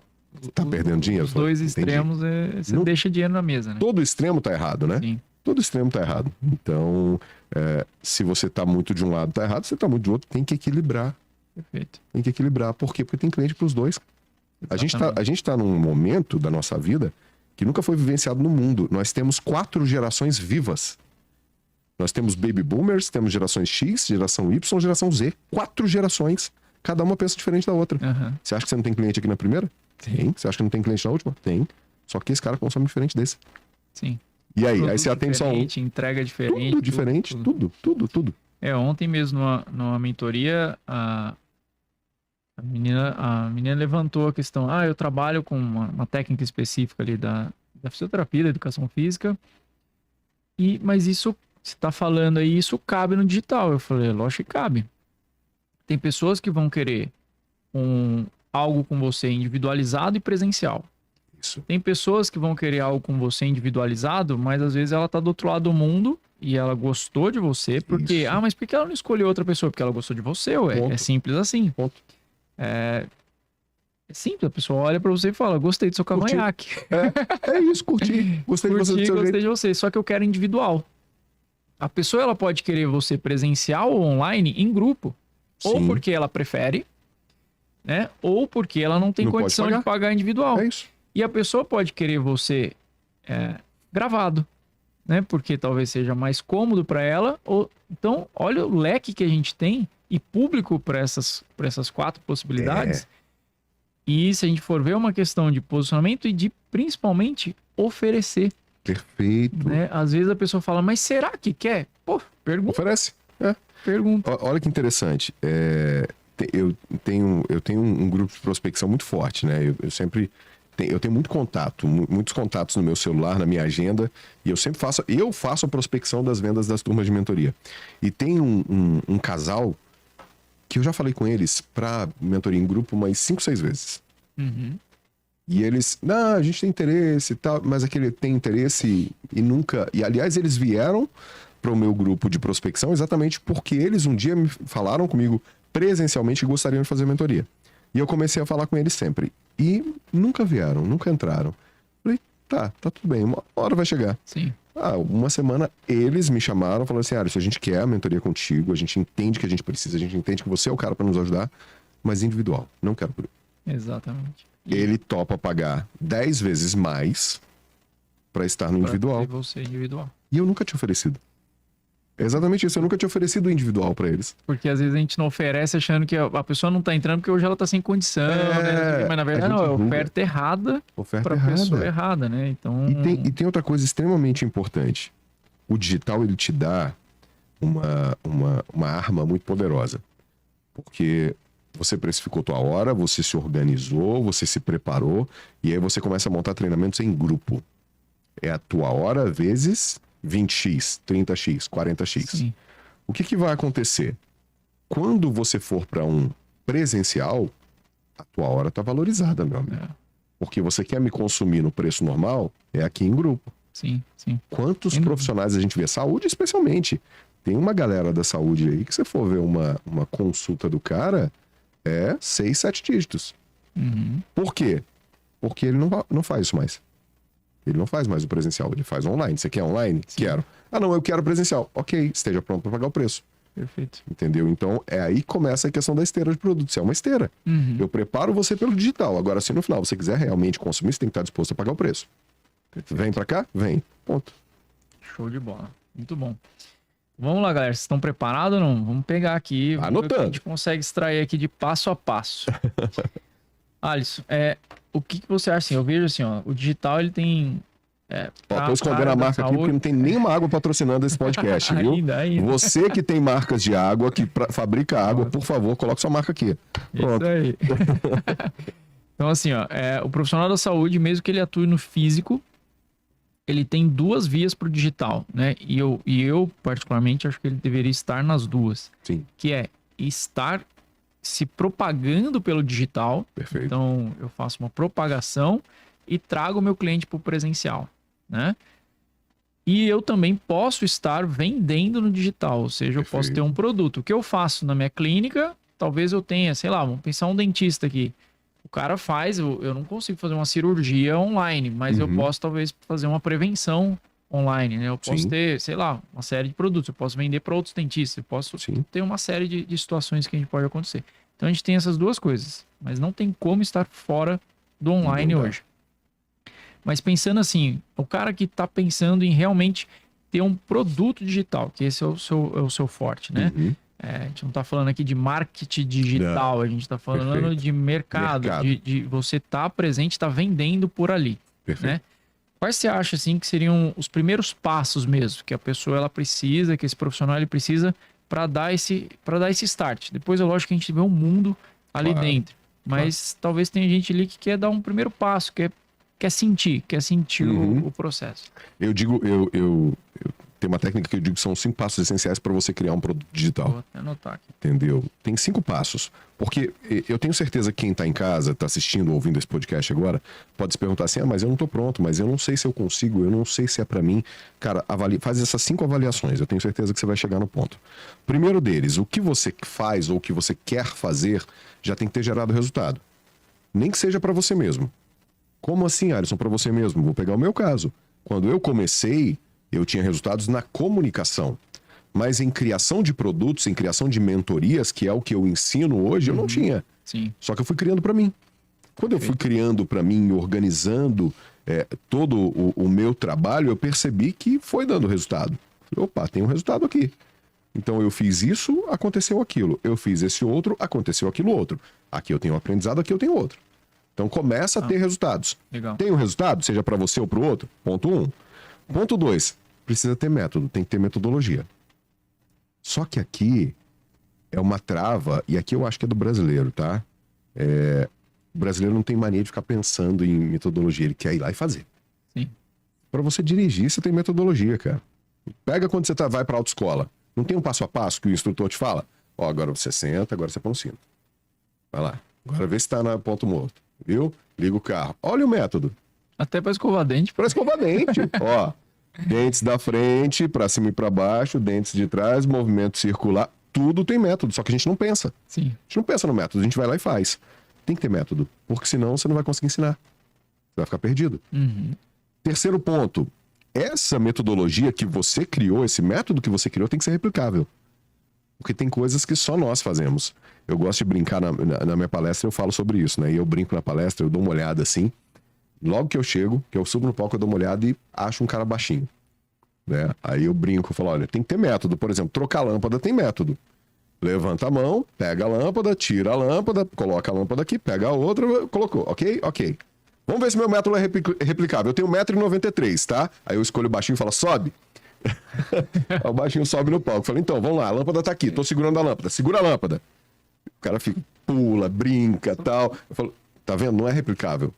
tá perdendo dinheiro?
Os dois extremos, você deixa dinheiro na mesa, né?
Todo extremo tá errado, né?
Sim.
Todo extremo tá errado. Então, se você tá muito de um lado, tá errado. Se você tá muito do outro, tem que equilibrar.
Perfeito.
Tem que equilibrar. Por quê? Porque tem cliente pros dois. A gente tá num momento da nossa vida que nunca foi vivenciado no mundo. Nós temos 4 gerações vivas. Nós temos baby boomers, temos gerações X, geração Y, geração Z. 4 gerações. Cada uma pensa diferente da outra.
Uhum.
Você acha que você não tem cliente aqui na primeira? Tem. Você acha que não tem cliente na última? Tem. Só que esse cara consome diferente desse.
Sim.
E aí você atende só um.
Entrega diferente.
Tudo diferente, tudo.
Ontem mesmo numa mentoria, a menina levantou a questão, eu trabalho com uma técnica específica ali da fisioterapia, da educação física, mas isso, você tá falando aí, isso cabe no digital. Eu falei, lógico que cabe. Tem pessoas que vão querer algo com você individualizado e presencial.
Isso.
Tem pessoas que vão querer algo com você individualizado, mas às vezes ela tá do outro lado do mundo e ela gostou de você, porque...
Isso.
mas por que ela não escolheu outra pessoa? Porque ela gostou de você, ué.
Ponto.
É simples assim.
Ponto.
É simples, a pessoa olha pra você e fala, gostei do seu cavanhaque.
É isso, curti. Gostei de você do seu
gostei
jeito.
de você, só que eu quero individual. A pessoa, ela pode querer você presencial ou online em grupo.
Sim.
Ou porque ela prefere, né? Ou porque ela não tem
Não
condição de pagar individual.
É isso.
E a pessoa pode querer você gravado, né? Porque talvez seja mais cômodo para ela. Então, olha o leque que a gente tem e público para essas 4 possibilidades. E se a gente for ver, é uma questão de posicionamento e de, principalmente, oferecer.
Perfeito.
Né? Às vezes a pessoa fala, mas será que quer? Pô, pergunta.
Oferece.
Pergunta.
Olha que interessante. Eu tenho um grupo de prospecção muito forte, né? Eu tenho muito contato, muitos contatos no meu celular, na minha agenda, e eu faço a prospecção das vendas das turmas de mentoria. E tem um casal que eu já falei com eles para mentoria em grupo umas 5, 6 vezes.
Uhum.
E eles, a gente tem interesse e tal, mas aquele tem interesse e nunca... E, aliás, eles vieram para o meu grupo de prospecção exatamente porque eles um dia me falaram comigo presencialmente que gostariam de fazer mentoria. E eu comecei a falar com eles sempre. E nunca vieram, nunca entraram. Falei, tá tudo bem, uma hora vai chegar.
Sim.
Uma semana eles me chamaram, falaram assim, Alisson, a gente quer a mentoria contigo, a gente entende que a gente precisa, a gente entende que você é o cara para nos ajudar, mas individual, não quero grupo.
Exatamente.
Ele topa pagar 10 vezes mais para estar no individual.
Você individual.
E eu nunca tinha oferecido. É exatamente isso, eu nunca tinha oferecido individual para eles.
Porque às vezes a gente não oferece achando que a pessoa não tá entrando porque hoje ela tá sem condição, né? Mas na verdade não, é oferta errada para a pessoa errada, né? Então...
E tem outra coisa extremamente importante. O digital, ele te dá uma arma muito poderosa. Porque você precificou tua hora, você se organizou, você se preparou, e aí você começa a montar treinamentos em grupo. É a tua hora vezes 20x, 30x, 40x.
Sim.
O que vai acontecer? Quando você for para um presencial, a tua hora tá valorizada, meu amigo. Porque você quer me consumir no preço normal, é aqui em grupo.
Sim.
Quantos profissionais a gente vê? Saúde, especialmente. Tem uma galera da saúde aí que você for ver uma consulta do cara, 6, 7 dígitos.
Uhum.
Por quê? Porque ele não faz isso mais. Ele não faz mais o presencial, ele faz online. Você quer online? Sim. Quero. Não, eu quero presencial. Ok, esteja pronto para pagar o preço.
Perfeito.
Entendeu? Então, aí que começa a questão da esteira de produto. Você é uma esteira.
Uhum.
Eu preparo você pelo digital. Agora, se no final você quiser realmente consumir, você tem que estar disposto a pagar o preço. Perfeito. Vem para cá? Vem. Ponto.
Show de bola. Muito bom. Vamos lá, galera. Vocês estão preparados ou não? Vamos pegar aqui.
Anotando.
A gente consegue extrair aqui de passo a passo. Alisson, o que você acha assim? Eu vejo assim, ó, o digital ele tem...
tô escondendo a marca aqui porque não tem nenhuma água patrocinando esse podcast, viu?
Ainda.
Você que tem marcas de água, que fabrica água, por favor, coloque sua marca aqui. Pronto.
Isso aí. Então assim, ó, o profissional da saúde, mesmo que ele atue no físico, ele tem 2 vias para o digital, né? E eu, particularmente, acho que ele deveria estar nas 2.
Sim.
Que é estar se propagando pelo digital.
Perfeito.
Então, eu faço uma propagação e trago o meu cliente para o presencial, né? E eu também posso estar vendendo no digital, ou seja, eu posso ter um produto. O que eu faço na minha clínica, talvez eu tenha, sei lá, vamos pensar um dentista aqui. O cara faz, eu não consigo fazer uma cirurgia online, mas eu posso talvez fazer uma prevenção online, né? Eu posso ter, sei lá, uma série de produtos, eu posso vender para outros dentistas, eu posso ter uma série de situações que a gente pode acontecer. Então a gente tem essas duas coisas, mas não tem como estar fora do online hoje. Mas pensando assim, o cara que está pensando em realmente ter um produto digital, que esse é o seu forte, né? A gente não está falando aqui de marketing digital, a gente está falando de mercado. De você estar presente, estar vendendo por ali, né? Quais você acha assim que seriam os primeiros passos mesmo que a pessoa ela precisa, que esse profissional ele precisa para dar esse start? Depois é lógico que a gente vê um mundo ali dentro, mas talvez tenha gente ali que quer dar um primeiro passo, quer sentir o processo.
Eu digo, eu tenho uma técnica que eu digo que são 5 passos essenciais para você criar um produto digital.
Vou até anotar aqui.
Entendeu? Tem 5 passos. Porque eu tenho certeza que quem está em casa, está assistindo, ouvindo esse podcast agora, pode se perguntar assim, mas eu não estou pronto, mas eu não sei se eu consigo, eu não sei se é para mim. Cara, faz essas 5 avaliações, eu tenho certeza que você vai chegar no ponto. Primeiro deles, o que você faz ou o que você quer fazer já tem que ter gerado resultado. Nem que seja para você mesmo. Como assim, Alisson, para você mesmo? Vou pegar o meu caso. Quando eu comecei, eu tinha resultados na comunicação. Mas em criação de produtos, em criação de mentorias, que é o que eu ensino hoje, eu não tinha.
Sim.
Só que eu fui criando para mim. Quando eu fui criando para mim, organizando todo o meu trabalho, eu percebi que foi dando resultado. Falei, opa, tem um resultado aqui. Então eu fiz isso, aconteceu aquilo. Eu fiz esse outro, aconteceu aquilo outro. Aqui eu tenho um aprendizado, aqui eu tenho outro. Então começa a ter resultados.
Legal.
Tem um resultado, seja para você ou para o outro? Ponto 1. Ponto 2. Precisa ter método, tem que ter metodologia. Só que aqui é uma trava, e aqui eu acho que é do brasileiro, tá? O brasileiro não tem mania de ficar pensando em metodologia, ele quer ir lá e fazer.
Sim.
Para você dirigir, você tem metodologia, cara. Pega quando você vai para autoescola. Não tem um passo a passo que o instrutor te fala? Ó, agora você senta, agora você põe um cinto. Vai lá. Agora vê se tá na ponto morto. Viu? Liga o carro. Olha o método.
Até para escovar dente.
Para escovar dente. Ó, dentes da frente, para cima e para baixo, dentes de trás, movimento circular. Tudo tem método, só que a gente não pensa.
Sim.
A gente não pensa no método, a gente vai lá e faz. Tem que ter método, porque senão você não vai conseguir ensinar. Você vai ficar perdido. Terceiro ponto. Essa metodologia que você criou, esse método que você criou, tem que ser replicável. Porque tem coisas que só nós fazemos. Eu gosto de brincar na minha palestra, eu falo sobre isso, né? E eu brinco na palestra, eu dou uma olhada assim. Logo que eu chego, que eu subo no palco, eu dou uma olhada e acho um cara baixinho. Né? Aí eu brinco, eu falo, olha, tem que ter método. Por exemplo, trocar lâmpada tem método. Levanta a mão, pega a lâmpada, tira a lâmpada, coloca a lâmpada aqui, pega a outra, colocou. Ok? Ok. Vamos ver se meu método é replicável. Eu tenho 1,93 m, tá? Aí eu escolho o baixinho e falo, sobe. O baixinho sobe no palco. Eu falo, então, vamos lá, a lâmpada tá aqui, tô segurando a lâmpada. Segura a lâmpada. O cara fica, pula, brinca, tal. Eu falo, tá vendo? Não é replicável.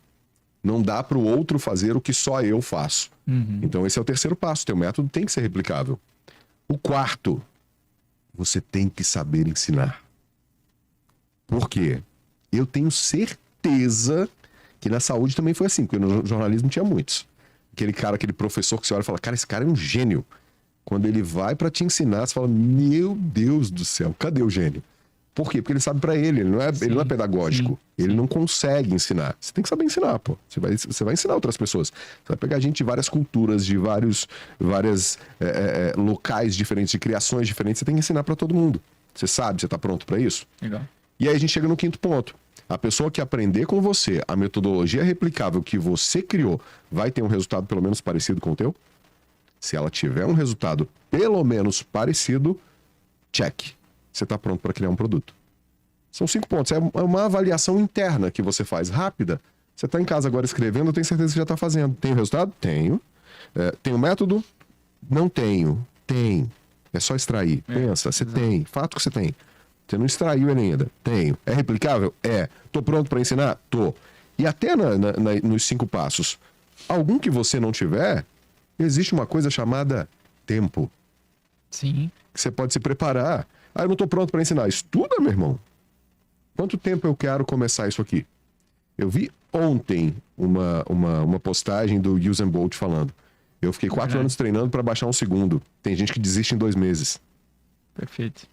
Não dá pro outro fazer o que só eu faço. Então esse é o terceiro passo. Teu método tem que ser replicável. O quarto, você tem que saber ensinar. Por quê? Eu tenho certeza que na saúde também foi assim, porque no jornalismo tinha muitos. Aquele professor que você olha e fala, cara, esse cara é um gênio. Quando ele vai pra te ensinar, você fala, meu Deus do céu, cadê o gênio? Por quê? Porque ele sabe pra ele não é pedagógico. Ele não consegue ensinar. Você tem que saber ensinar, pô. Você vai ensinar outras pessoas. Você vai pegar gente de várias culturas, de vários locais diferentes, de criações diferentes. Você tem que ensinar pra todo mundo. Você sabe, você tá pronto pra isso?
Legal.
E aí a gente chega no quinto ponto. A pessoa que aprender com você a metodologia replicável que você criou vai ter um resultado pelo menos parecido com o teu? Se ela tiver um resultado pelo menos parecido, check. Você está pronto para criar um produto. São 5 pontos. É uma avaliação interna que você faz rápida. Você está em casa agora escrevendo, eu tenho certeza que já está fazendo. Tem resultado? Tenho. Tem um método? Não tenho. Tem. É só extrair. Pensa, você tem. Fato que você tem. Você não extraiu ele ainda. Tenho. É replicável? É. Tô pronto para ensinar? Tô. E até nos 5 passos, algum que você não tiver, existe uma coisa chamada tempo.
Sim.
Que você pode se preparar. Ah, eu não tô pronto para ensinar. Estuda, meu irmão. Quanto tempo eu quero começar isso aqui? Eu vi ontem uma postagem do Usain Bolt falando. Eu fiquei 4 anos treinando para baixar um segundo. Tem gente que desiste em 2 meses.
Perfeito.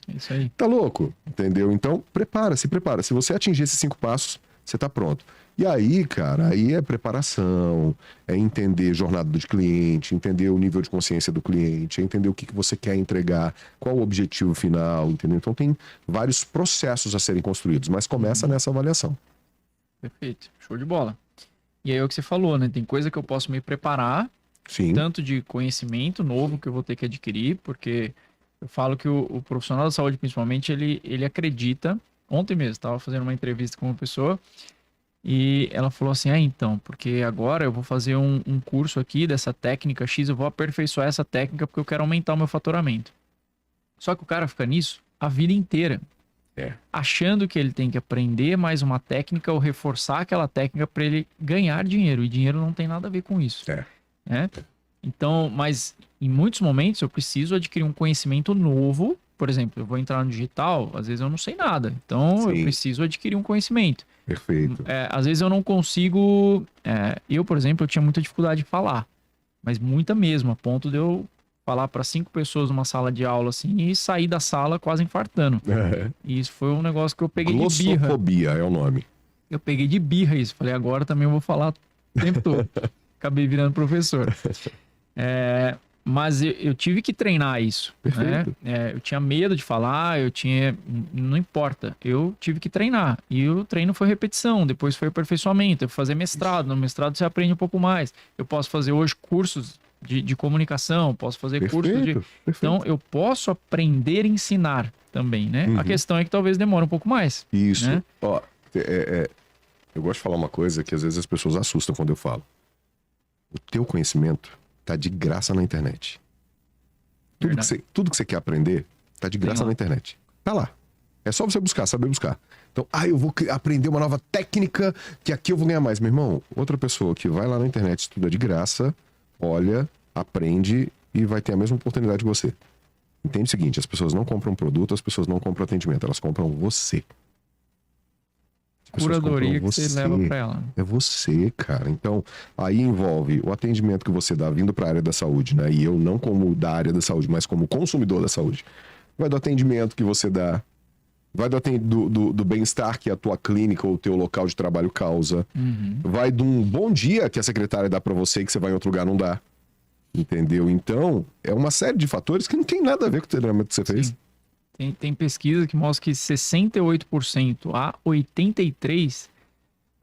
É isso aí.
Tá louco, entendeu? Então, prepara. Se você atingir esses 5 passos, você tá pronto. E aí, cara, aí é preparação, é entender jornada do cliente, entender o nível de consciência do cliente, é entender o que você quer entregar, qual o objetivo final, entendeu? Então tem vários processos a serem construídos, mas começa nessa avaliação.
Perfeito. Show de bola. E aí é o que você falou, né? Tem coisa que eu posso me preparar,
Sim.
tanto de conhecimento novo que eu vou ter que adquirir, porque eu falo que o profissional da saúde, principalmente, ele acredita. Ontem mesmo, estava fazendo uma entrevista com uma pessoa e ela falou assim, então, porque agora eu vou fazer um curso aqui dessa técnica X, eu vou aperfeiçoar essa técnica porque eu quero aumentar o meu faturamento. Só que o cara fica nisso a vida inteira. Achando que ele tem que aprender mais uma técnica ou reforçar aquela técnica para ele ganhar dinheiro. E dinheiro não tem nada a ver com isso. Né? Então, mas em muitos momentos eu preciso adquirir um conhecimento novo. Por exemplo, eu vou entrar no digital, às vezes eu não sei nada. Então, eu preciso adquirir um conhecimento.
Perfeito.
Às vezes eu não consigo... eu, por exemplo, eu tinha muita dificuldade de falar. Mas muita mesmo, a ponto de eu falar para 5 pessoas numa sala de aula assim e sair da sala quase infartando. E isso foi um negócio que eu peguei de birra.
Glossofobia é o nome.
Eu peguei de birra isso. Falei, agora também eu vou falar o tempo todo. Acabei virando professor. Mas eu tive que treinar isso. Né? Eu tinha medo de falar, não importa. Eu tive que treinar. E o treino foi repetição, depois foi aperfeiçoamento. Eu fui fazer mestrado. No mestrado você aprende um pouco mais. Eu posso fazer hoje cursos de comunicação, posso fazer cursos de... Então, eu posso aprender a ensinar também, né? A questão é que talvez demore um pouco mais.
Isso.
Né?
Ó, eu gosto de falar uma coisa que às vezes as pessoas assustam quando eu falo. O teu conhecimento tá de graça na internet. Tudo que você quer aprender tá de graça na internet. Tá lá. É só você buscar, saber buscar. Então, eu vou aprender uma nova técnica que aqui eu vou ganhar mais. Meu irmão, outra pessoa que vai lá na internet, estuda de graça, olha, aprende e vai ter a mesma oportunidade que você. Entende o seguinte, as pessoas não compram produto, as pessoas não compram atendimento, elas compram você.
Curadoria que você leva para ela.
É você, cara. Então, aí envolve o atendimento que você dá vindo para a área da saúde, né? E eu não como da área da saúde, mas como consumidor da saúde. Vai do atendimento que você dá, vai do bem-estar que a tua clínica ou o teu local de trabalho causa, vai de um bom dia que a secretária dá para você e que você vai em outro lugar não dá. Entendeu? Então, é uma série de fatores que não tem nada a ver com o treinamento que você fez.
Tem pesquisa que mostra que 68% a 83%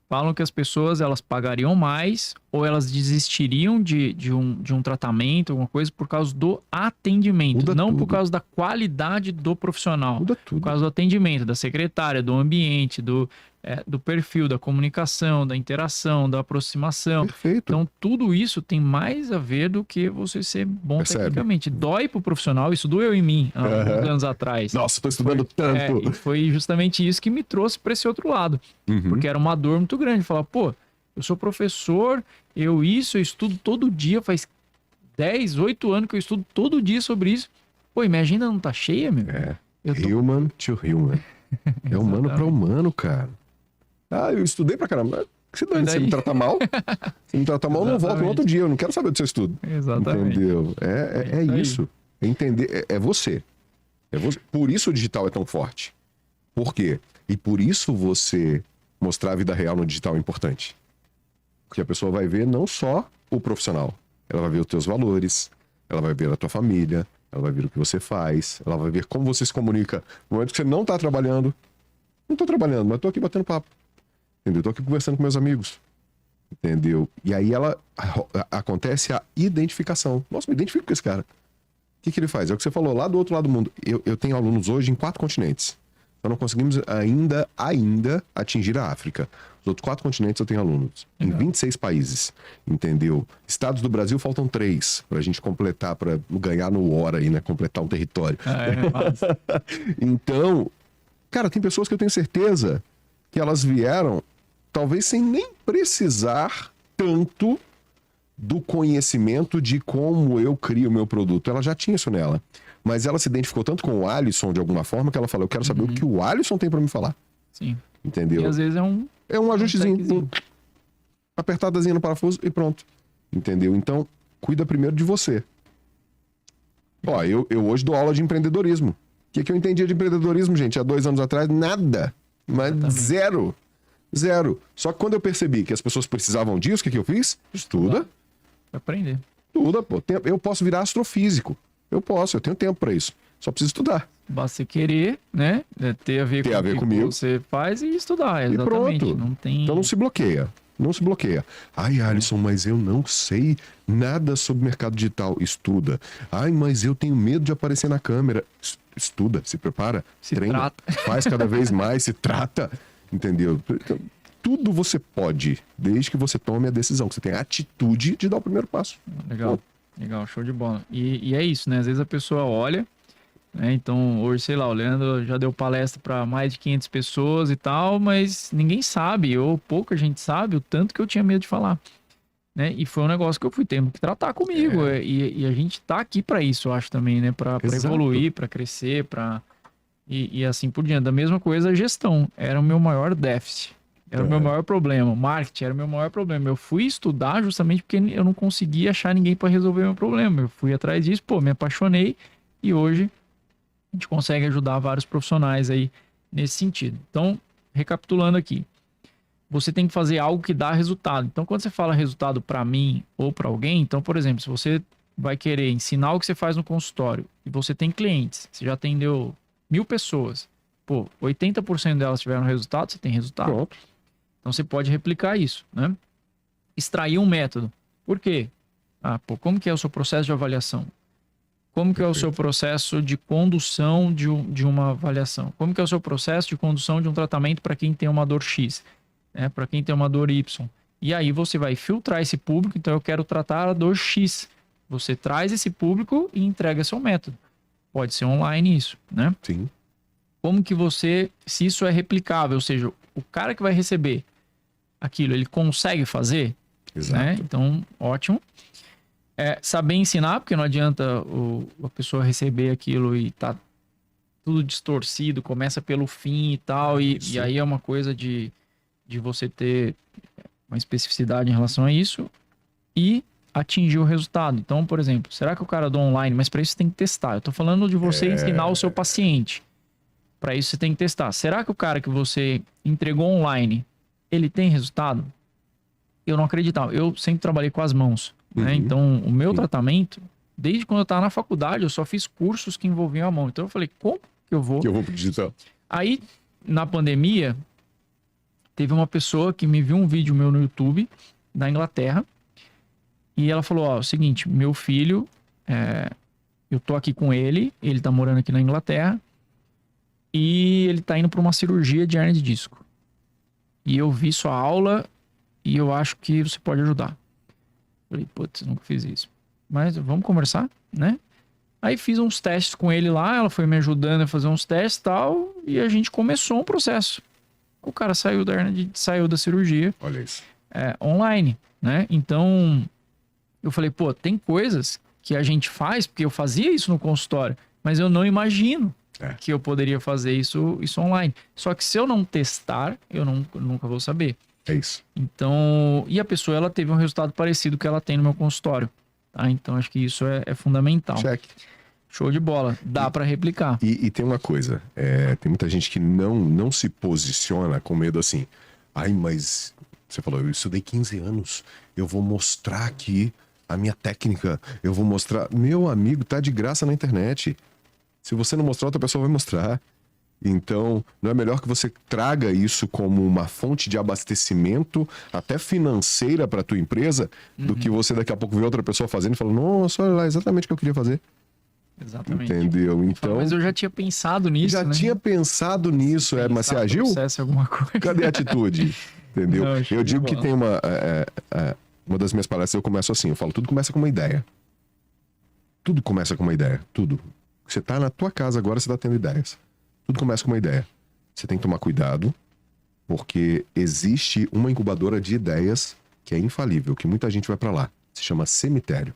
falam que as pessoas elas pagariam mais ou elas desistiriam de um tratamento, alguma coisa, por causa do atendimento.
Muda
não
tudo.
Por causa da qualidade do profissional.
Muda tudo.
Por causa do atendimento, da secretária, do ambiente, do perfil, da comunicação, da interação, da aproximação.
Perfeito.
Então, tudo isso tem mais a ver do que você ser bom tecnicamente. Dói pro profissional, isso doeu em mim há uns anos atrás.
Nossa, tô estudando tanto.
E foi justamente isso que me trouxe para esse outro lado. Porque era uma dor muito grande. Falar, pô, eu sou professor, eu estudo todo dia, faz 8 anos que eu estudo todo dia sobre isso. Pô, e minha agenda não tá cheia, meu?
Human to human. É humano para humano, cara. Eu estudei pra caramba. Se você me trata mal, eu não volto no outro dia. Eu não quero saber do seu estudo.
Exatamente.
Entendeu? É isso. É entender. É você. Por isso o digital é tão forte. Por quê? E por isso você mostrar a vida real no digital é importante. Porque a pessoa vai ver não só o profissional. Ela vai ver os teus valores. Ela vai ver a tua família. Ela vai ver o que você faz. Ela vai ver como você se comunica. No momento que você não tá trabalhando. Não tô trabalhando, mas tô aqui batendo papo. Entendeu? Tô aqui conversando com meus amigos. Entendeu? E aí acontece a identificação. Nossa, me identifico com esse cara. O que ele faz? É o que você falou, lá do outro lado do mundo. Eu tenho alunos hoje em 4 continentes. Então não conseguimos ainda atingir a África. Os outros 4 continentes eu tenho alunos. Em 26 países. Entendeu? Estados do Brasil faltam 3 pra gente completar, pra ganhar no hora aí, né? Completar um território. Então, cara, tem pessoas que eu tenho certeza que elas vieram talvez sem nem precisar tanto do conhecimento de como eu crio o meu produto. Ela já tinha isso nela. Mas ela se identificou tanto com o Alisson de alguma forma que ela falou, eu quero saber o que o Alisson tem pra me falar.
Sim.
Entendeu?
E às vezes
é um ajustezinho. Apertadazinha no parafuso e pronto. entendeu? Então, cuida primeiro de você. Ó, eu hoje dou aula de empreendedorismo. O que eu entendia de empreendedorismo, gente? Há 2 anos atrás, nada. Mas zero. Só que quando eu percebi que as pessoas precisavam disso, o que eu fiz? Estuda.
Aprender.
Estuda, pô. Eu posso virar astrofísico. Eu tenho tempo pra isso. Só preciso estudar.
Basta você querer, né? Ter a ver com o que você faz e estudar, exatamente.
E pronto.
Não tem...
Então não se bloqueia. Não se bloqueia. Ai, Alisson, mas eu não sei nada sobre mercado digital. Estuda. Ai, mas eu tenho medo de aparecer na câmera. Estuda, se prepara, treina,
trata.
faz cada vez mais, se trata, entendeu? Então, tudo você pode, desde que você tome a decisão, que você tenha a atitude de dar o primeiro passo.
Legal, legal, show de bola. E é isso, né? Às vezes a pessoa olha, né? Então, hoje, sei lá, o Leandro já deu palestra para mais de 500 pessoas e tal, mas ninguém sabe, ou pouca gente sabe, o tanto que eu tinha medo de falar. Né? E foi um negócio que eu fui tendo que tratar comigo. E a gente tá aqui para isso, eu acho também, né? Para evoluir, para crescer, e assim por diante. Da mesma coisa, a gestão era o meu maior déficit. Era o meu maior problema. Marketing era o meu maior problema. Eu fui estudar justamente porque eu não conseguia achar ninguém para resolver o meu problema. Eu fui atrás disso, me apaixonei e hoje a gente consegue ajudar vários profissionais aí nesse sentido. Então, recapitulando aqui. Você tem que fazer algo que dá resultado. Então, quando você fala resultado para mim ou para alguém, então, por exemplo, se você vai querer ensinar o que você faz no consultório e você tem clientes, você já atendeu 1000 pessoas, 80% delas tiveram resultado, você tem resultado.
Pronto.
Então, você pode replicar isso, né? Extrair um método. Por quê? Como que é o seu processo de avaliação? Como que é o seu processo de condução de uma avaliação? Como que é o seu processo de condução de um tratamento para quem tem uma dor X? Para quem tem uma dor Y. E aí você vai filtrar esse público, então eu quero tratar a dor X. Você traz esse público e entrega seu método. Pode ser online isso, né?
Sim.
Como que se isso é replicável, ou seja, o cara que vai receber aquilo, ele consegue fazer?
Exato.
Né? Então, ótimo. Saber ensinar, porque não adianta a pessoa receber aquilo e tá tudo distorcido, começa pelo fim e tal, e aí é uma coisa de você ter uma especificidade em relação a isso e atingir o resultado. Então, por exemplo, será que o cara do online, mas para isso você tem que testar. Eu tô falando de você ensinar o seu paciente. Para isso você tem que testar. Será que o cara que você entregou online, ele tem resultado? Eu não acreditava. Eu sempre trabalhei com as mãos. Né? Então, o meu tratamento, desde quando eu estava na faculdade, eu só fiz cursos que envolviam a mão. Então, eu falei, como que eu vou?
Que eu vou pro digital.
Aí, na pandemia, teve uma pessoa que me viu um vídeo meu no YouTube, da Inglaterra, e ela falou, é o seguinte, meu filho, eu tô aqui com ele tá morando aqui na Inglaterra, e ele tá indo para uma cirurgia de hernia de disco. E eu vi sua aula, e eu acho que você pode ajudar. Falei, putz, nunca fiz isso. Mas vamos conversar, né? Aí fiz uns testes com ele lá, ela foi me ajudando a fazer uns testes e tal, e a gente começou um processo. O cara saiu da cirurgia.
Olha isso.
Online, né? Então, eu falei, tem coisas que a gente faz, porque eu fazia isso no consultório, mas eu não imagino que eu poderia fazer isso online. Só que se eu não testar, eu nunca vou saber.
É isso.
Então, e a pessoa, ela teve um resultado parecido que ela tem no meu consultório. Tá? Então, acho que isso é fundamental.
Check.
Show de bola. Dá para replicar.
E tem uma coisa. Tem muita gente que não se posiciona com medo assim. Ai, mas você falou, eu estudei 15 anos. Eu vou mostrar aqui a minha técnica. Eu vou mostrar. Meu amigo, tá de graça na internet. Se você não mostrar, outra pessoa vai mostrar. Então, não é melhor que você traga isso como uma fonte de abastecimento, até financeira para a tua empresa, do que você daqui a pouco ver outra pessoa fazendo e falar, nossa, olha lá, exatamente o que eu queria fazer.
Exatamente.
Entendeu? Então,
mas eu já tinha pensado nisso,
já
né?
tinha pensado nisso, mas você agiu?
Alguma coisa.
Cadê a atitude? Entendeu?
Não,
eu digo que tem uma das minhas palestras, eu começo assim, eu falo, tudo começa com uma ideia. Tudo começa com uma ideia, tudo. Você tá na tua casa agora, você tá tendo ideias. Tudo começa com uma ideia. Você tem que tomar cuidado, porque existe uma incubadora de ideias que é infalível, que muita gente vai para lá. Se chama cemitério.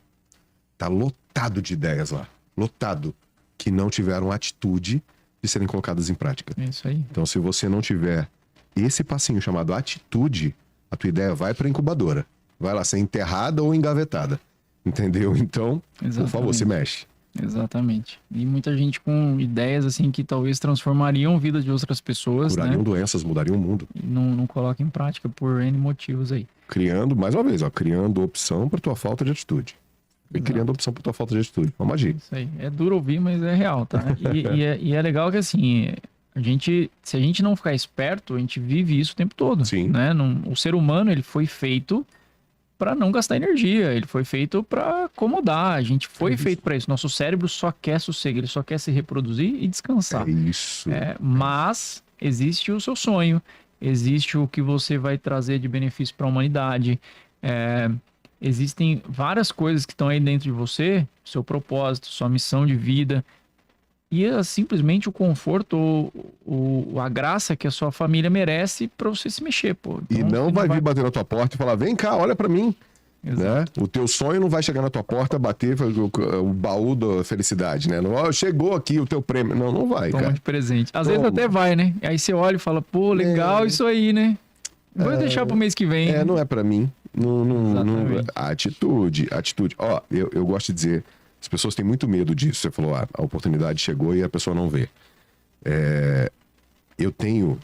Tá lotado de ideias lá. Lotado. Que não tiveram atitude de serem colocadas em prática.
É isso aí.
Então, se você não tiver esse passinho chamado atitude, a tua ideia vai para incubadora. vai lá ser enterrada ou engavetada. Entendeu? Então, por favor, se mexe.
Exatamente. E muita gente com ideias assim que talvez transformariam a vida de outras pessoas,
curariam doenças, mudariam o mundo.
E não coloca em prática por N motivos aí.
Criando, mais uma vez, criando opção para tua falta de atitude. E criando opção para tua falta de atitude. Uma magia.
Isso aí. É duro ouvir, mas é real, tá? E é legal que assim, se a gente não ficar esperto, a gente vive isso o tempo todo.
Sim.
Né? O ser humano, ele foi feito para não gastar energia, ele foi feito para acomodar, a gente foi feito para isso. Nosso cérebro só quer sossego, ele só quer se reproduzir e descansar.
É isso.
Mas existe o seu sonho, existe o que você vai trazer de benefício para a humanidade, existem várias coisas que estão aí dentro de você, seu propósito, sua missão de vida, e é simplesmente o conforto, a graça que a sua família merece para você se mexer, pô. Então,
e não vai vir bater na tua porta e falar, vem cá, olha para mim. Né? O teu sonho não vai chegar na tua porta, bater o baú da felicidade, né? Não, chegou aqui o teu prêmio. Não vai,
Toma
cara.
de presente. Às vezes até vai, né? Aí você olha e fala, pô, legal isso aí, né? Vou deixar pro mês que vem.
Não é para mim. Não, atitude. Ó, eu gosto de dizer, as pessoas têm muito medo disso. Você falou, a oportunidade chegou e a pessoa não vê.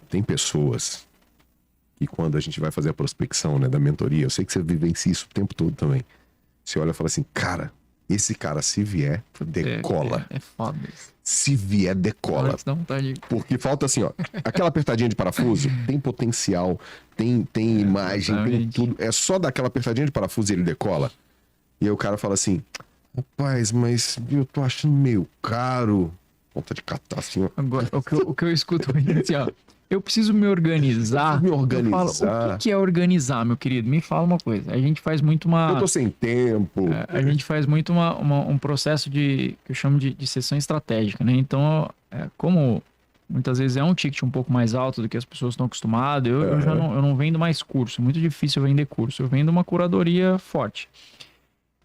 Tem pessoas que quando a gente vai fazer a prospecção, né, da mentoria, eu sei que você vivencia isso o tempo todo também. Você olha e fala assim, cara, esse cara se vier, decola.
É foda isso.
Se vier, decola.
Dá vontade de...
Porque falta assim, ó, aquela apertadinha de parafuso, tem potencial, tem imagem, tem tudo. É só dar aquela apertadinha de parafuso e ele decola. E aí o cara fala assim, rapaz, mas eu tô achando meio caro. Vontade de catar assim, ó.
Agora, o que eu escuto é assim, ó. Eu preciso me organizar.
Eu falo,
o que é organizar, meu querido? Me fala uma coisa. A gente faz muito
Eu tô sem tempo.
A gente faz muito um processo que eu chamo de sessão estratégica, né? Então, como muitas vezes é um ticket um pouco mais alto do que as pessoas estão acostumadas, eu não vendo mais curso. É muito difícil eu vender curso. Eu vendo uma curadoria forte.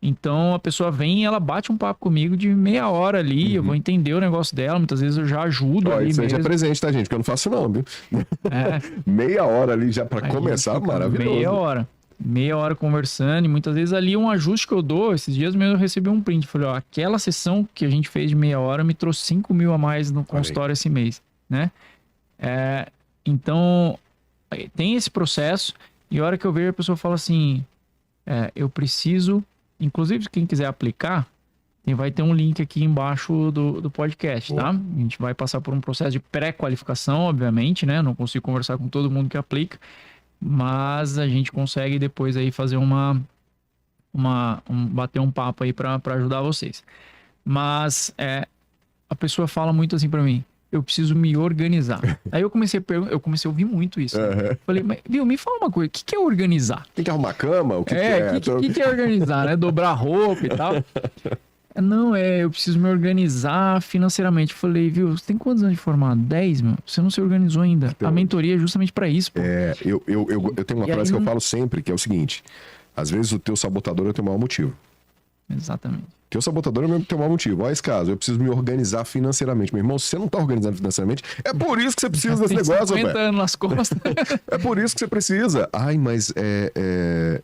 Então a pessoa vem e ela bate um papo comigo de meia hora ali, eu vou entender o negócio dela, muitas vezes eu já ajudo ali
isso
mesmo.
Isso é presente, tá, gente? Porque eu não faço não, viu? Meia hora ali já para começar, maravilhoso.
Meia hora conversando, e muitas vezes ali um ajuste que eu dou, esses dias mesmo eu recebi um print, falei, ó, aquela sessão que a gente fez de meia hora me trouxe 5 mil a mais no consultório esse mês, né? Então, tem esse processo, e a hora que eu vejo a pessoa fala assim, eu preciso... Inclusive, quem quiser aplicar, vai ter um link aqui embaixo do podcast, tá? A gente vai passar por um processo de pré-qualificação, obviamente, né? Não consigo conversar com todo mundo que aplica, mas a gente consegue depois aí fazer bater um papo aí para ajudar vocês. Mas a pessoa fala muito assim para mim, eu preciso me organizar. Aí eu comecei a ouvir muito isso. Né? Falei, mas, viu, me fala uma coisa, o que é organizar?
Tem que arrumar a cama? O que é?
O que é organizar, né? Dobrar roupa e tal. Não, eu preciso me organizar financeiramente. Falei, viu, você tem quantos anos de formado? 10, meu? Você não se organizou ainda. Então, a mentoria é justamente para isso, pô.
Eu tenho uma frase que eu falo sempre, que é o seguinte, às vezes o teu sabotador é o teu maior motivo.
Exatamente.
Teu sabotador é o teu maior motivo. Olha esse caso, eu preciso me organizar financeiramente. Meu irmão, se você não tá organizado financeiramente, é por isso que você precisa desse negócio, velho.
50 anos nas costas.
É por isso que você precisa. Ai, mas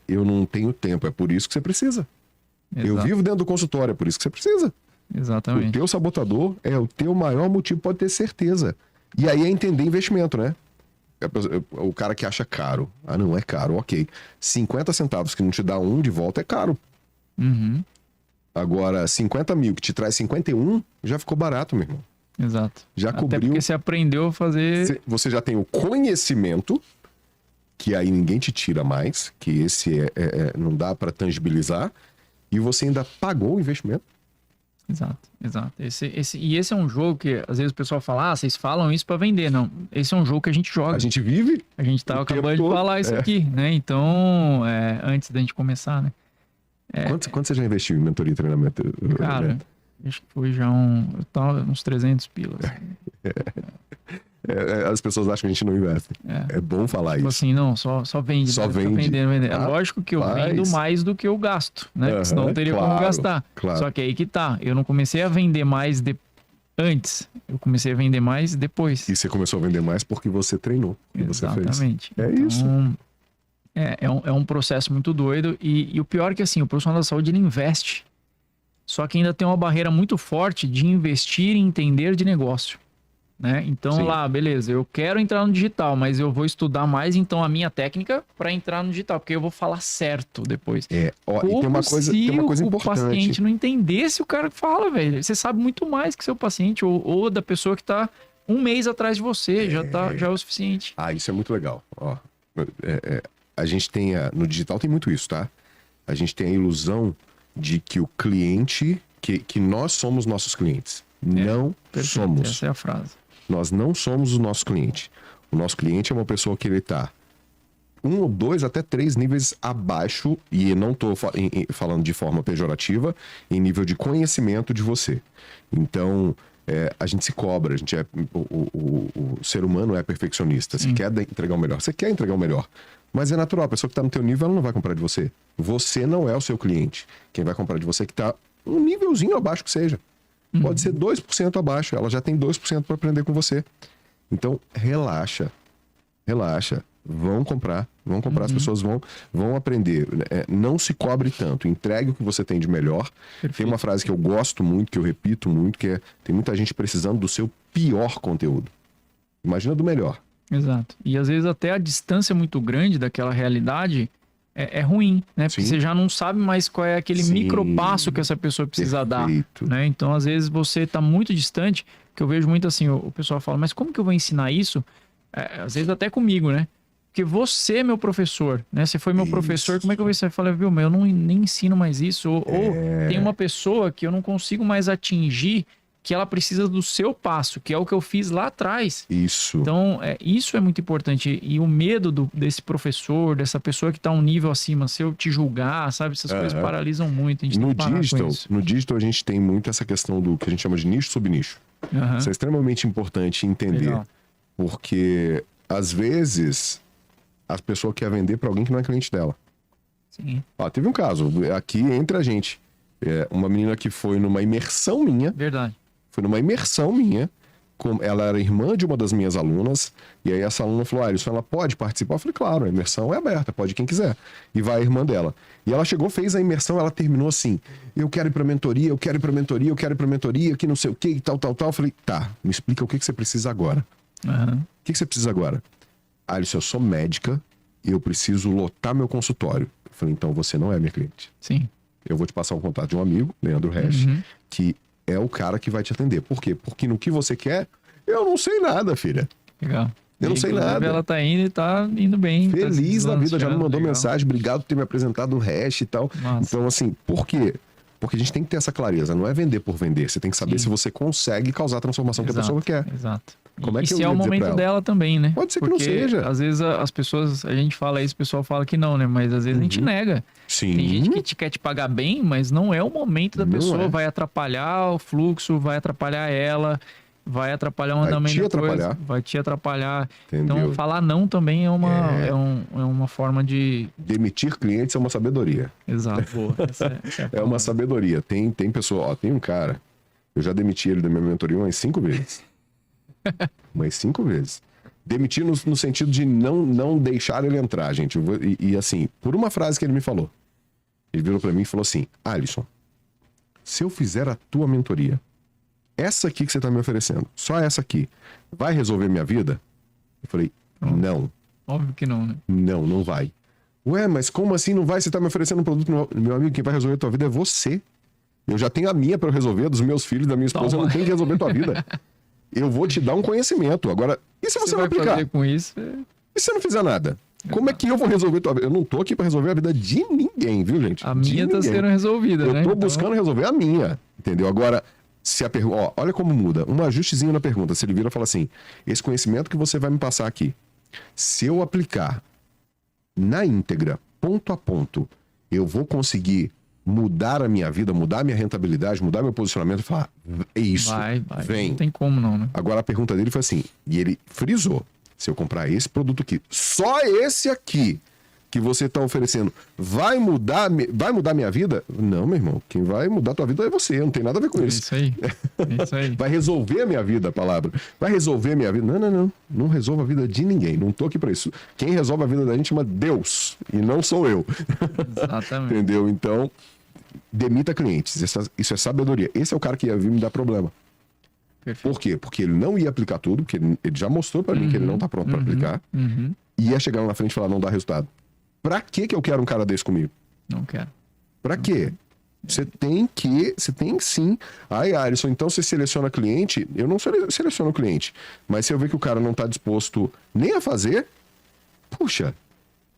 eu não tenho tempo. É por isso que você precisa. Exato. Eu vivo dentro do consultório, é por isso que você precisa.
Exatamente.
O teu sabotador é o teu maior motivo, pode ter certeza. E aí é entender investimento, né? O cara que acha caro. Ah, não é caro, ok. 50 centavos que não te dá um de volta é caro.
Uhum.
Agora, 50 mil que te traz 51, já ficou barato, meu irmão.
Exato.
Já
Até
cobriu.
porque você aprendeu a fazer...
Você já tem o conhecimento, que aí ninguém te tira mais, que esse não dá para tangibilizar, e você ainda pagou o investimento.
Exato. Esse é um jogo que, às vezes o pessoal fala, vocês falam isso para vender. Não, esse é um jogo que a gente joga.
A gente vive.
A gente tá acabando de falar isso aqui, né? Então, antes da gente começar, né?
Quanto você já investiu em mentoria e treinamento?
Cara, acho que foi já uns 300 pilas.
As pessoas acham que a gente não investe. É bom falar
tipo
isso.
Assim, não, só vende.
Só
né?
vende.
Vender. É lógico que eu vendo mais do que eu gasto, né? Senão não teria como gastar.
Claro.
Só que aí que tá. Eu não comecei a vender mais antes. Eu comecei a vender mais depois.
E você começou a vender mais porque você treinou.
Exatamente.
Você fez. É isso.
É um processo muito doido. E o pior é que, assim, o profissional da saúde, ele investe. Só que ainda tem uma barreira muito forte de investir e entender de negócio, né? Então,
Sim.
lá, beleza, eu quero entrar no digital, mas eu vou estudar mais, então, a minha técnica para entrar no digital, porque eu vou falar certo depois.
E tem uma coisa
o
importante.
paciente não entender se o cara fala, velho. Você sabe muito mais que seu paciente ou da pessoa que tá um mês atrás de você, já é o suficiente.
Isso é muito legal. A gente tem, no digital tem muito isso, tá? A gente tem a ilusão de que o cliente, que nós somos nossos clientes. Não
Perfeito,
somos.
essa é a frase.
Nós não somos o nosso cliente. O nosso cliente é uma pessoa que ele tá 1 ou 2 até 3 níveis abaixo, e não estou falando de forma pejorativa, em nível de conhecimento de você. Então, a gente se cobra, o ser humano é perfeccionista. Você quer entregar o melhor, você quer entregar o melhor. Mas é natural, a pessoa que está no teu nível, ela não vai comprar de você. Você não é o seu cliente. Quem vai comprar de você é que está um nívelzinho abaixo que seja. Pode ser 2% abaixo, ela já tem 2% para aprender com você. Então, relaxa. Vão comprar, as pessoas vão aprender. Não se cobre tanto, entregue o que você tem de melhor.
Perfeito.
Tem uma frase que eu gosto muito, que eu repito muito, que é: tem muita gente precisando do seu pior conteúdo. Imagina do melhor.
Exato. E às vezes até a distância muito grande daquela realidade é ruim, né? Porque você já não sabe mais qual é aquele micropasso que essa pessoa precisa dar, né? Então, às vezes, você está muito distante, que eu vejo muito assim, o pessoal fala, mas como que eu vou ensinar isso? Às vezes até comigo, né? Porque você é meu professor, né? Você foi meu professor, como é que eu vou ensinar? Eu falei, viu, mas eu nem ensino mais isso. Ou tem uma pessoa que eu não consigo mais atingir, que ela precisa do seu passo, que é o que eu fiz lá atrás.
Isso.
Então, isso é muito importante. E o medo desse professor, dessa pessoa que está um nível acima, se eu te julgar, sabe? Essas coisas paralisam muito. A gente tem que parar com isso.
No digital, a gente tem muito essa questão do que a gente chama de nicho subnicho. Isso é extremamente importante entender.
Legal.
Porque, às vezes, a pessoa quer vender para alguém que não é cliente dela.
Sim.
Teve um caso aqui entre a gente. Uma menina que foi numa imersão minha.
Verdade.
Foi numa imersão minha. Ela era irmã de uma das minhas alunas. E aí essa aluna falou, Alisson, ela pode participar? Eu falei, claro, a imersão é aberta, pode quem quiser. E vai a irmã dela. E ela chegou, fez a imersão, ela terminou assim, eu quero ir pra mentoria, que não sei o que, e tal. Eu falei, tá, me explica o que você precisa agora. O que você precisa agora? Alisson, eu sou médica e eu preciso lotar meu consultório. Eu falei, então você não é minha cliente.
Sim.
Eu vou te passar um contato de um amigo, Leandro Resch, que é o cara que vai te atender. Por quê? Porque no que você quer, eu não sei nada, filha.
Legal.
Eu não sei nada.
Ela tá indo e tá indo bem.
Feliz da vida, já me mandou
legal.
mensagem, obrigado por ter me apresentado o Resch e tal.
Nossa.
Então, assim, por quê? Porque a gente tem que ter essa clareza, não é vender por vender. Você tem que saber se você consegue causar a transformação que a pessoa quer.
Exato.
Como é que
e
eu
se é
ia
o
dizer
momento
pra ela?
dela também, né?
Pode ser que
Porque,
não seja.
às vezes as pessoas, a gente fala isso, o pessoal fala que não, né? Mas às vezes a gente nega.
Sim.
Tem gente que quer te pagar bem, mas não é o momento da pessoa. Vai atrapalhar o fluxo, vai atrapalhar ela, vai atrapalhar o andamento da coisa. Vai te atrapalhar.
Entendeu?
Então, falar não também é uma forma de...
Demitir clientes é uma sabedoria.
Exato, boa. Essa
É uma sabedoria. Tem pessoa, tem um cara, eu já demiti ele da minha mentoria umas 5 vezes. Umas 5 vezes. Demitir no sentido de não deixar ele entrar, gente. E assim, por uma frase que ele me falou. Ele virou pra mim e falou assim, Alisson, se eu fizer a tua mentoria, essa aqui que você tá me oferecendo, só essa aqui, vai resolver minha vida? Eu falei, não.
Óbvio que não, né?
Não vai. Ué, mas como assim não vai? Você tá me oferecendo um produto, meu amigo, quem vai resolver a tua vida é você. Eu já tenho a minha pra eu resolver, dos meus filhos, da minha esposa, eu não tenho que resolver a tua vida. Eu vou te dar um conhecimento. Agora, e se você não aplicar?
Fazer com isso?
E se você não fizer nada? Como é que eu vou resolver a tua vida? Eu não tô aqui pra resolver a vida de ninguém, viu, gente?
A minha tá sendo resolvida, né?
Eu tô buscando resolver a minha, entendeu? Agora, se a pergunta... olha como muda. Um ajustezinho na pergunta. Se ele vira e fala assim, esse conhecimento que você vai me passar aqui, se eu aplicar na íntegra, ponto a ponto, eu vou conseguir mudar a minha vida, mudar a minha rentabilidade, mudar meu posicionamento e falar, é isso,
vai.
vem.
Não tem como não, né?
Agora a pergunta dele foi assim, e ele frisou, se eu comprar esse produto aqui, só esse aqui, que você está oferecendo vai mudar minha vida? Não, meu irmão. Quem vai mudar a tua vida é você. Não tem nada a ver com isso.
Isso aí. Isso aí.
Vai resolver a minha vida, a palavra. Vai resolver a minha vida. Não. Não resolve a vida de ninguém. Não tô aqui para isso. Quem resolve a vida da gente chama Deus. E não sou eu.
Exatamente.
Entendeu? Então, demita clientes. Isso é sabedoria. Esse é o cara que ia vir me dar problema.
Perfeito.
Por quê? Porque ele não ia aplicar tudo, porque ele já mostrou para mim que ele não tá pronto para aplicar. E ia chegar lá na frente e falar, não dá resultado. Pra que eu quero um cara desse comigo?
Não quero.
Pra quê? Você tem sim. Ai, Alisson, então você seleciona cliente? Eu não seleciono cliente. Mas se eu ver que o cara não tá disposto nem a fazer, puxa.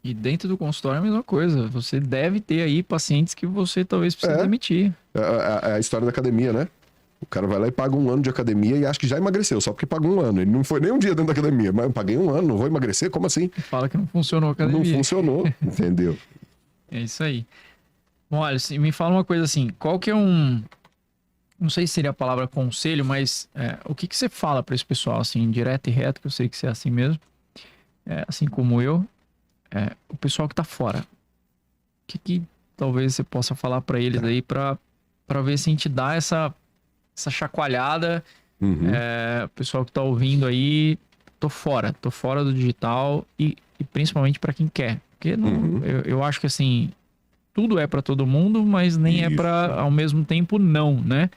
E dentro do consultório é a mesma coisa. Você deve ter aí pacientes que você talvez precise demitir.
É a história da academia, né? O cara vai lá e paga um ano de academia e acha que já emagreceu, só porque pagou um ano. Ele não foi nem um dia dentro da academia, mas eu paguei um ano, não vou emagrecer? Como assim?
Fala que não funcionou a academia.
Não funcionou, entendeu?
É isso aí. Bom, Alisson, me fala uma coisa assim, qual que é um... Não sei se seria a palavra conselho, mas o que você fala para esse pessoal, assim, direto e reto, que eu sei que você é assim mesmo, assim como eu, o pessoal que tá fora. O que talvez você possa falar para eles aí para ver se a gente dá essa chacoalhada, o pessoal que tá ouvindo aí, tô fora do digital e principalmente para quem quer, porque não, eu acho que assim, tudo é para todo mundo, mas nem é para ao mesmo tempo não, né?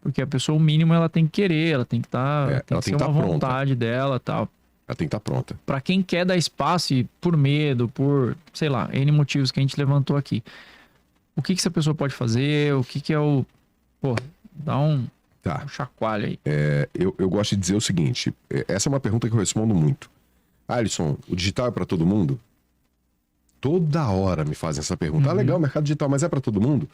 Porque a pessoa, o mínimo, ela tem que querer, ela tem que estar, tem que ser uma vontade dela, tal.
Ela tem que estar pronta.
Para quem quer dar espaço e por medo, por, sei lá, N motivos que a gente levantou aqui. O que essa pessoa pode fazer? O que é o... Pô, dá um chacoalho aí.
Eu gosto de dizer o seguinte, essa é uma pergunta que eu respondo muito. Alisson, o digital é para todo mundo? Toda hora me fazem essa pergunta. Legal, o mercado digital, mas é para todo mundo?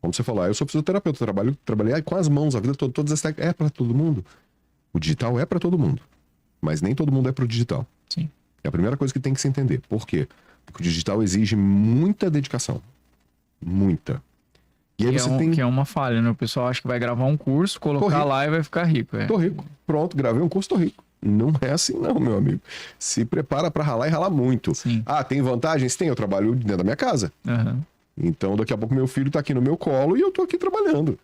Como você falou, eu sou fisioterapeuta, trabalhei com as mãos a vida toda, todas as técnicas. É para todo mundo? O digital é para todo mundo, mas nem todo mundo é pro digital.
Sim.
É a primeira coisa que tem que se entender. Por quê? Porque o digital exige muita dedicação. Muita. E aí
que é uma falha, né? O pessoal acha que vai gravar um curso, colocar lá e vai ficar rico.
Tô rico. Pronto, gravei um curso, tô rico. Não é assim não, meu amigo. Se prepara para ralar e ralar muito.
Sim.
Tem vantagens? Tem. Eu trabalho dentro da minha casa. Então, daqui a pouco meu filho tá aqui no meu colo e eu tô aqui trabalhando.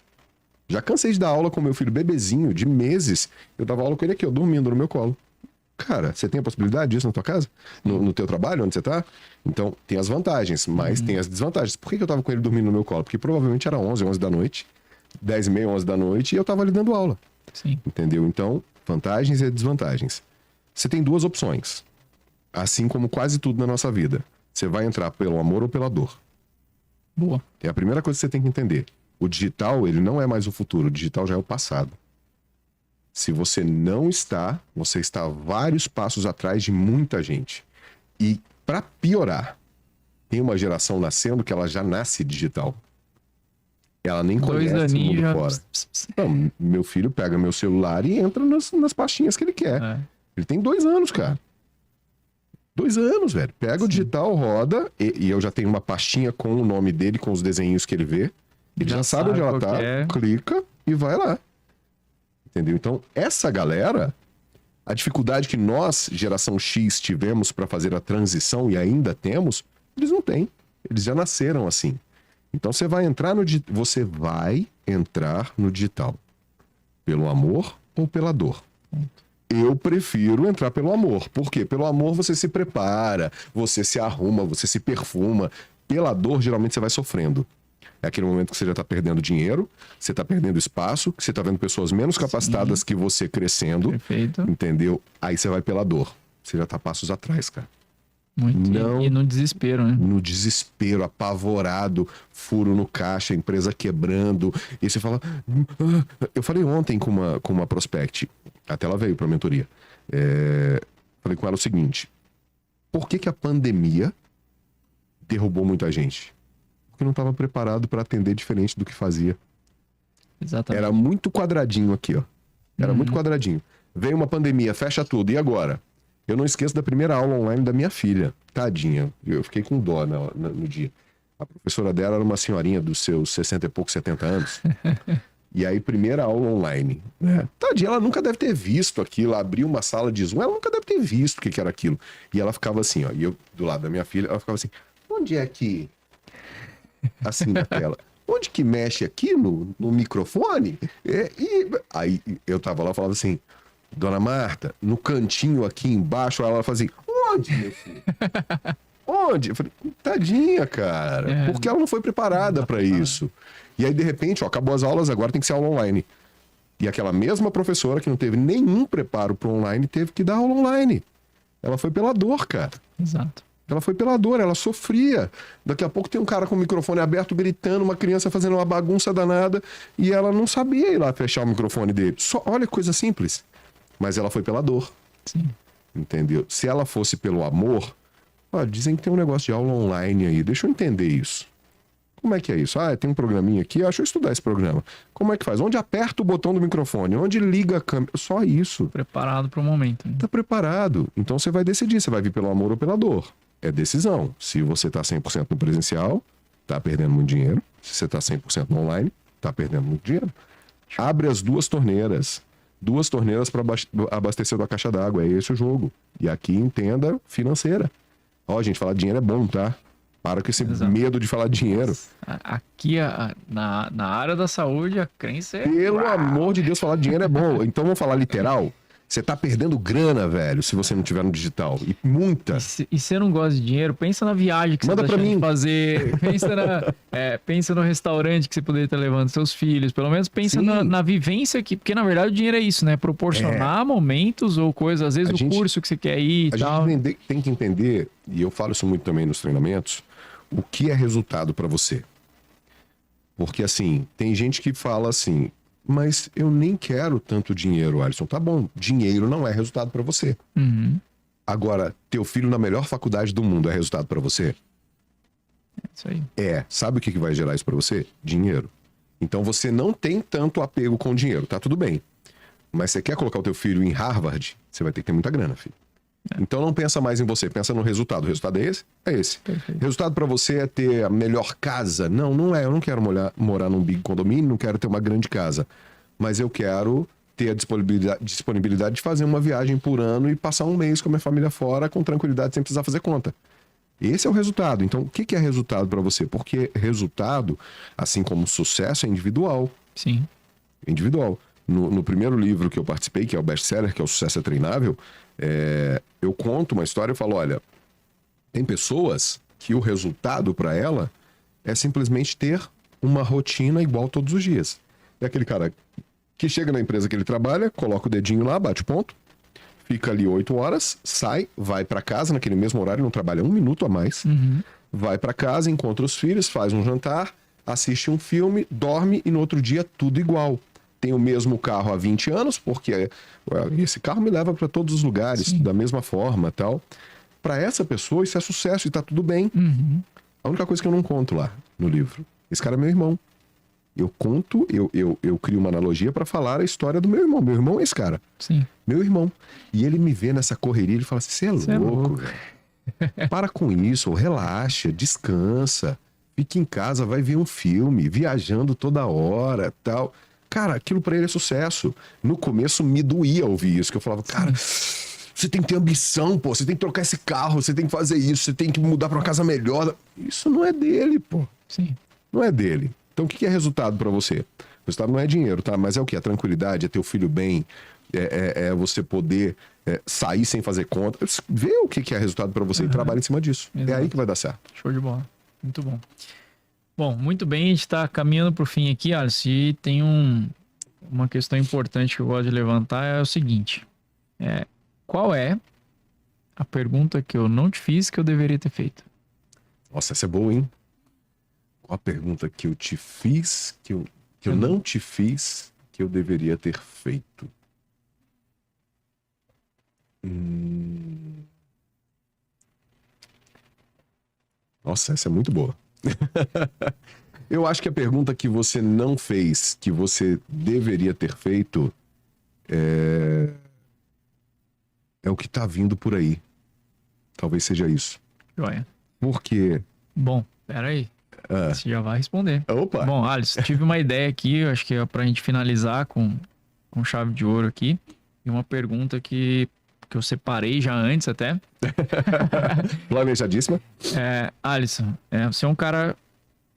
Já cansei de dar aula com meu filho bebezinho, de meses. Eu dava aula com ele aqui, dormindo no meu colo. Cara, você tem a possibilidade disso na tua casa? No teu trabalho, onde você tá? Então, tem as vantagens, mas tem as desvantagens. Por que eu tava com ele dormindo no meu colo? Porque provavelmente era 11 da noite, 10h30, 11 da noite, e eu tava ali dando aula.
Sim.
Entendeu? Então, vantagens e desvantagens. Você tem duas opções. Assim como quase tudo na nossa vida. Você vai entrar pelo amor ou pela dor.
Boa.
É a primeira coisa que você tem que entender. O digital, ele não é mais o futuro. O digital já é o passado. Se você não está, você está vários passos atrás de muita gente. E, para piorar, tem uma geração nascendo que ela já nasce digital. Ela nem conhece o mundo fora. Não, meu filho pega meu celular e entra nas pastinhas que ele quer. Ele tem 2 anos, cara. 2 anos, velho. Pega o digital, roda, e eu já tenho uma pastinha com o nome dele, com os desenhos que ele vê. Ele já sabe onde ela tá, clica e vai lá. Entendeu? Então, essa galera, a dificuldade que nós, geração X, tivemos para fazer a transição e ainda temos, eles não têm. Eles já nasceram assim. Então, você vai entrar no digital pelo amor ou pela dor. Eu prefiro entrar pelo amor. Por quê? Pelo amor você se prepara, você se arruma, você se perfuma. Pela dor, geralmente você vai sofrendo. É aquele momento que você já está perdendo dinheiro, você está perdendo espaço, que você está vendo pessoas menos capacitadas que você crescendo.
Perfeito.
Entendeu? Aí você vai pela dor. Você já está passos atrás, cara.
Muito. E no desespero, né?
No desespero, apavorado, furo no caixa, empresa quebrando. E você fala... Eu falei ontem com uma prospect, até ela veio para a mentoria. Falei com ela o seguinte: por que a pandemia derrubou muita gente? Porque não estava preparado para atender diferente do que fazia.
Exatamente.
Era muito quadradinho aqui, ó. Era muito quadradinho. Veio uma pandemia, fecha tudo. E agora? Eu não esqueço da primeira aula online da minha filha. Tadinha. Eu fiquei com dó no dia. A professora dela era uma senhorinha dos seus 60 e poucos, 70 anos. E aí, primeira aula online, né? Tadinha, ela nunca deve ter visto aquilo, abriu uma sala de Zoom, ela nunca deve ter visto o que era aquilo. E ela ficava assim, ó, e eu do lado da minha filha, ela ficava assim, onde é que... Assim na tela. Onde que mexe aqui no microfone? Aí eu tava lá e falava assim, Dona Marta, no cantinho aqui embaixo, ela fazia assim, onde, meu filho? Onde? Eu falei, tadinha, cara. Porque ela não foi preparada para isso. E aí, de repente, ó, acabou as aulas, agora tem que ser aula online. E aquela mesma professora que não teve nenhum preparo pro online, teve que dar aula online. Ela foi pela dor, cara.
Exato.
Ela foi pela dor, ela sofria. Daqui a pouco tem um cara com o microfone aberto, gritando, uma criança fazendo uma bagunça danada, e ela não sabia ir lá fechar o microfone dele. Olha que coisa simples. Mas ela foi pela dor.
Sim.
Entendeu? Se ela fosse pelo amor... Ó, dizem que tem um negócio de aula online aí. Deixa eu entender isso. Como é que é isso? Ah, tem um programinha aqui. Deixa eu estudar esse programa. Como é que faz? Onde aperta o botão do microfone? Onde liga a câmera? Só isso.
Preparado para o momento. Né?
Tá preparado. Então você vai decidir. Você vai vir pelo amor ou pela dor. É decisão. Se você tá 100% no presencial, tá perdendo muito dinheiro. Se você tá 100% no online, tá perdendo muito dinheiro. Abre as duas torneiras. Duas torneiras para abastecer da caixa d'água. É esse o jogo. E aqui entenda financeira. Ó, gente, falar de dinheiro é bom, tá? Para com esse medo de falar de dinheiro.
Aqui, na área da saúde, a crença é...
Pelo amor de Deus, falar de dinheiro é bom. Então vamos falar literal? Você tá perdendo grana, velho, se você não tiver no digital. E muita.
E você não gosta de dinheiro, pensa na viagem que
Manda
você tá
pra mim.
fazer. Pensa no restaurante que você poderia estar levando seus filhos. Pelo menos pensa na vivência aqui. Porque, na verdade, o dinheiro é isso, né? Proporcionar momentos ou coisas, às vezes, curso que você quer ir e tal.
A gente tem que entender, e eu falo isso muito também nos treinamentos, o que é resultado pra você. Porque, assim, tem gente que fala assim... Mas eu nem quero tanto dinheiro, Alisson. Tá bom, dinheiro não é resultado pra você.
Uhum.
Agora, teu filho na melhor faculdade do mundo é resultado pra você?
É isso aí.
Sabe o que vai gerar isso pra você? Dinheiro. Então você não tem tanto apego com dinheiro, tá tudo bem. Mas você quer colocar o teu filho em Harvard, você vai ter que ter muita grana, filho. Então não pensa mais em você, pensa no resultado. O resultado é esse? É esse.
Perfeito.
Resultado pra você é ter a melhor casa? Não, não é. Eu não quero morar num big condomínio, não quero ter uma grande casa. Mas eu quero ter a disponibilidade de fazer uma viagem por ano e passar um mês com a minha família fora com tranquilidade, sem precisar fazer conta. Esse é o resultado. Então, o que é resultado pra você? Porque resultado, assim como sucesso, é individual.
Sim.
Individual. No primeiro livro que eu participei, que é o best-seller, que é o Sucesso é Treinável, eu conto uma história e falo, olha, tem pessoas que o resultado para ela é simplesmente ter uma rotina igual todos os dias. É aquele cara que chega na empresa que ele trabalha, coloca o dedinho lá, bate ponto, fica ali 8 horas, sai, vai para casa naquele mesmo horário, não trabalha um minuto a mais, vai para casa, encontra os filhos, faz um jantar, assiste um filme, dorme e no outro dia tudo igual. Tem o mesmo carro há 20 anos, porque esse carro me leva para todos os lugares, da mesma forma, tal. Para essa pessoa, isso é sucesso e tá tudo bem. A única coisa que eu não conto lá no livro, esse cara é meu irmão. Eu conto, eu crio uma analogia para falar a história do meu irmão. Meu irmão é esse cara.
Sim.
Meu irmão. E ele me vê nessa correria, ele fala assim, você é louco, velho. Para com isso, relaxa, descansa, fique em casa, vai ver um filme, viajando toda hora, tal. Cara, aquilo pra ele é sucesso. No começo me doía ouvir isso, que eu falava, cara, você tem que ter ambição, pô, você tem que trocar esse carro, você tem que fazer isso, você tem que mudar pra uma casa melhor. Isso não é dele, pô.
Sim.
Não é dele. Então o que é resultado pra você? O resultado não é dinheiro, tá? Mas é o quê? A tranquilidade, é ter o filho bem, é você poder sair sem fazer conta. Vê o que é resultado pra você e trabalha em cima disso.
Exato.
É aí que vai dar certo.
Show de bola. Muito bom. Bom, muito bem, a gente está caminhando para o fim aqui, Alisson, e tem uma questão importante que eu gosto de levantar, é o seguinte, qual é a pergunta que eu não te fiz que eu deveria ter feito?
Nossa, essa é boa, hein? Qual a pergunta que eu te fiz, que eu não te fiz, que eu deveria ter feito? Nossa, essa é muito boa. Eu acho que a pergunta que você não fez, que você deveria ter feito, é o que tá vindo por aí. Talvez seja isso.
Joia.
Por quê?
Bom, peraí. Você já vai responder.
Opa!
Bom, Alisson, tive uma ideia aqui, acho que é pra gente finalizar com chave de ouro aqui. E uma pergunta que eu separei já antes até.
Planejadíssima.
Alisson, você é um cara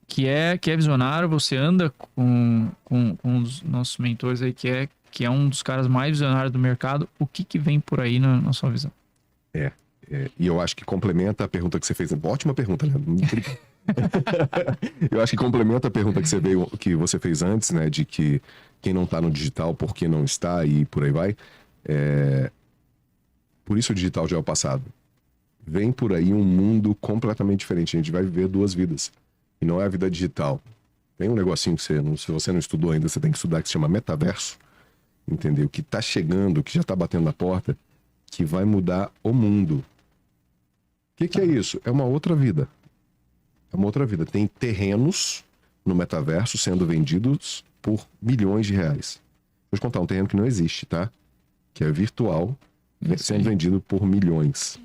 que é visionário, você anda com um dos nossos mentores aí, que é um dos caras mais visionários do mercado. O que vem por aí na sua visão?
E eu acho que complementa a pergunta que você fez. Ótima pergunta, Leandro. Eu acho que complementa a pergunta que você fez antes, né? De que quem não tá no digital, por que não está e por aí vai. Por isso o digital já é o passado. Vem por aí um mundo completamente diferente. A gente vai viver duas vidas. E não é a vida digital. Tem um negocinho que se você não estudou ainda, você tem que estudar, que se chama metaverso. Entendeu? Que tá chegando, que já tá batendo na porta, que vai mudar o mundo. O que é isso? É uma outra vida. É uma outra vida. Tem terrenos no metaverso sendo vendidos por milhões de reais. Vou te contar um terreno que não existe, tá? Que é virtual, sendo vendido por milhões.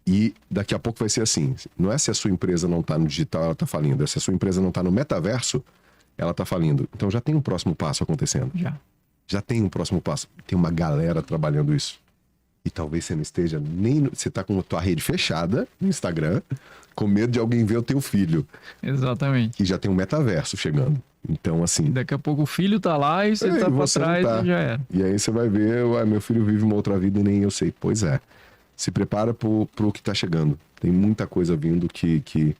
E daqui a pouco vai ser assim. Não é se a sua empresa não tá no digital, ela tá falindo. É se a sua empresa não tá no metaverso, ela tá falindo. Então já tem um próximo passo acontecendo. Já tem um próximo passo. Tem uma galera trabalhando isso. E talvez você não esteja nem... Você tá com a tua rede fechada no Instagram, com medo de alguém ver o teu filho.
Exatamente.
E já tem um metaverso chegando. Então, assim...
E daqui a pouco o filho tá lá e você tá pra trás e já era.
E aí você vai ver, meu filho vive uma outra vida e nem eu sei. Pois é. Se prepara pro que tá chegando. Tem muita coisa vindo que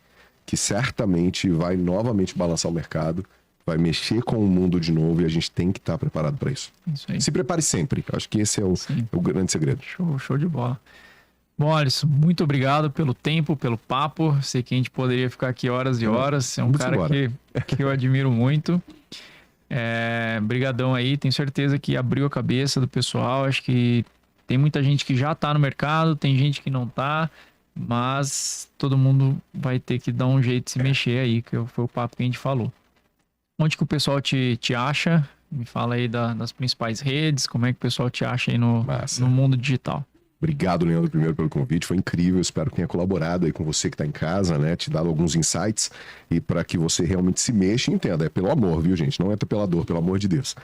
certamente vai novamente balançar o mercado. Vai mexer com o mundo de novo e a gente tem que estar preparado para isso.
Isso aí.
Se prepare sempre. Acho que esse é o grande segredo.
Show de bola. Bom, Alisson, muito obrigado pelo tempo, pelo papo. Sei que a gente poderia ficar aqui horas e horas. Você é um cara que eu admiro muito. Brigadão aí. Tenho certeza que abriu a cabeça do pessoal. Acho que tem muita gente que já tá no mercado, tem gente que não tá. Mas todo mundo vai ter que dar um jeito de se mexer aí, que foi o papo que a gente falou. Onde que o pessoal te acha? Me fala aí das principais redes, como é que o pessoal te acha aí no mundo digital.
Obrigado, Leandro, primeiro pelo convite, foi incrível, espero que tenha colaborado aí com você que está em casa, né, te dado alguns insights e para que você realmente se mexa e entenda, é pelo amor, viu, gente, não é pela dor, pelo amor de Deus.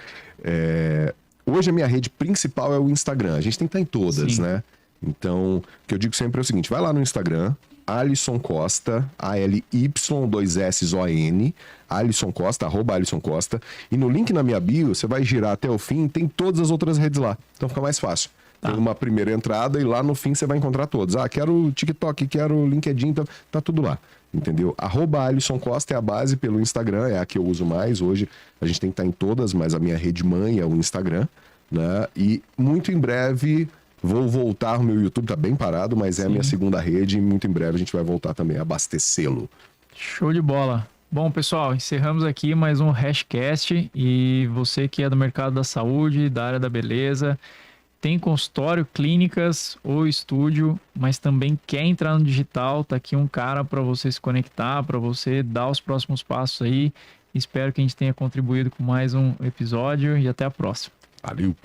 Hoje a minha rede principal é o Instagram, a gente tem que estar em todas, né, então, o que eu digo sempre é o seguinte, vai lá no Instagram, Alisson Costa, ALY2SON, Alisson Costa, @AlissonCosta. E no link na minha bio, você vai girar até o fim, tem todas as outras redes lá. Então fica mais fácil. Tem uma primeira entrada e lá no fim você vai encontrar todos. Quero TikTok, quero LinkedIn, tá tudo lá. Entendeu? @Alisson Costa é a base pelo Instagram, é a que eu uso mais. Hoje a gente tem que estar em todas, mas a minha rede mãe é o Instagram, né? E muito em breve... Vou voltar, o meu YouTube tá bem parado, mas é a minha segunda rede e muito em breve a gente vai voltar também a abastecê-lo.
Show de bola. Bom, pessoal, encerramos aqui mais um Hashcast e você que é do mercado da saúde, da área da beleza, tem consultório, clínicas ou estúdio, mas também quer entrar no digital, tá aqui um cara para você se conectar, para você dar os próximos passos aí. Espero que a gente tenha contribuído com mais um episódio e até a próxima.
Valeu!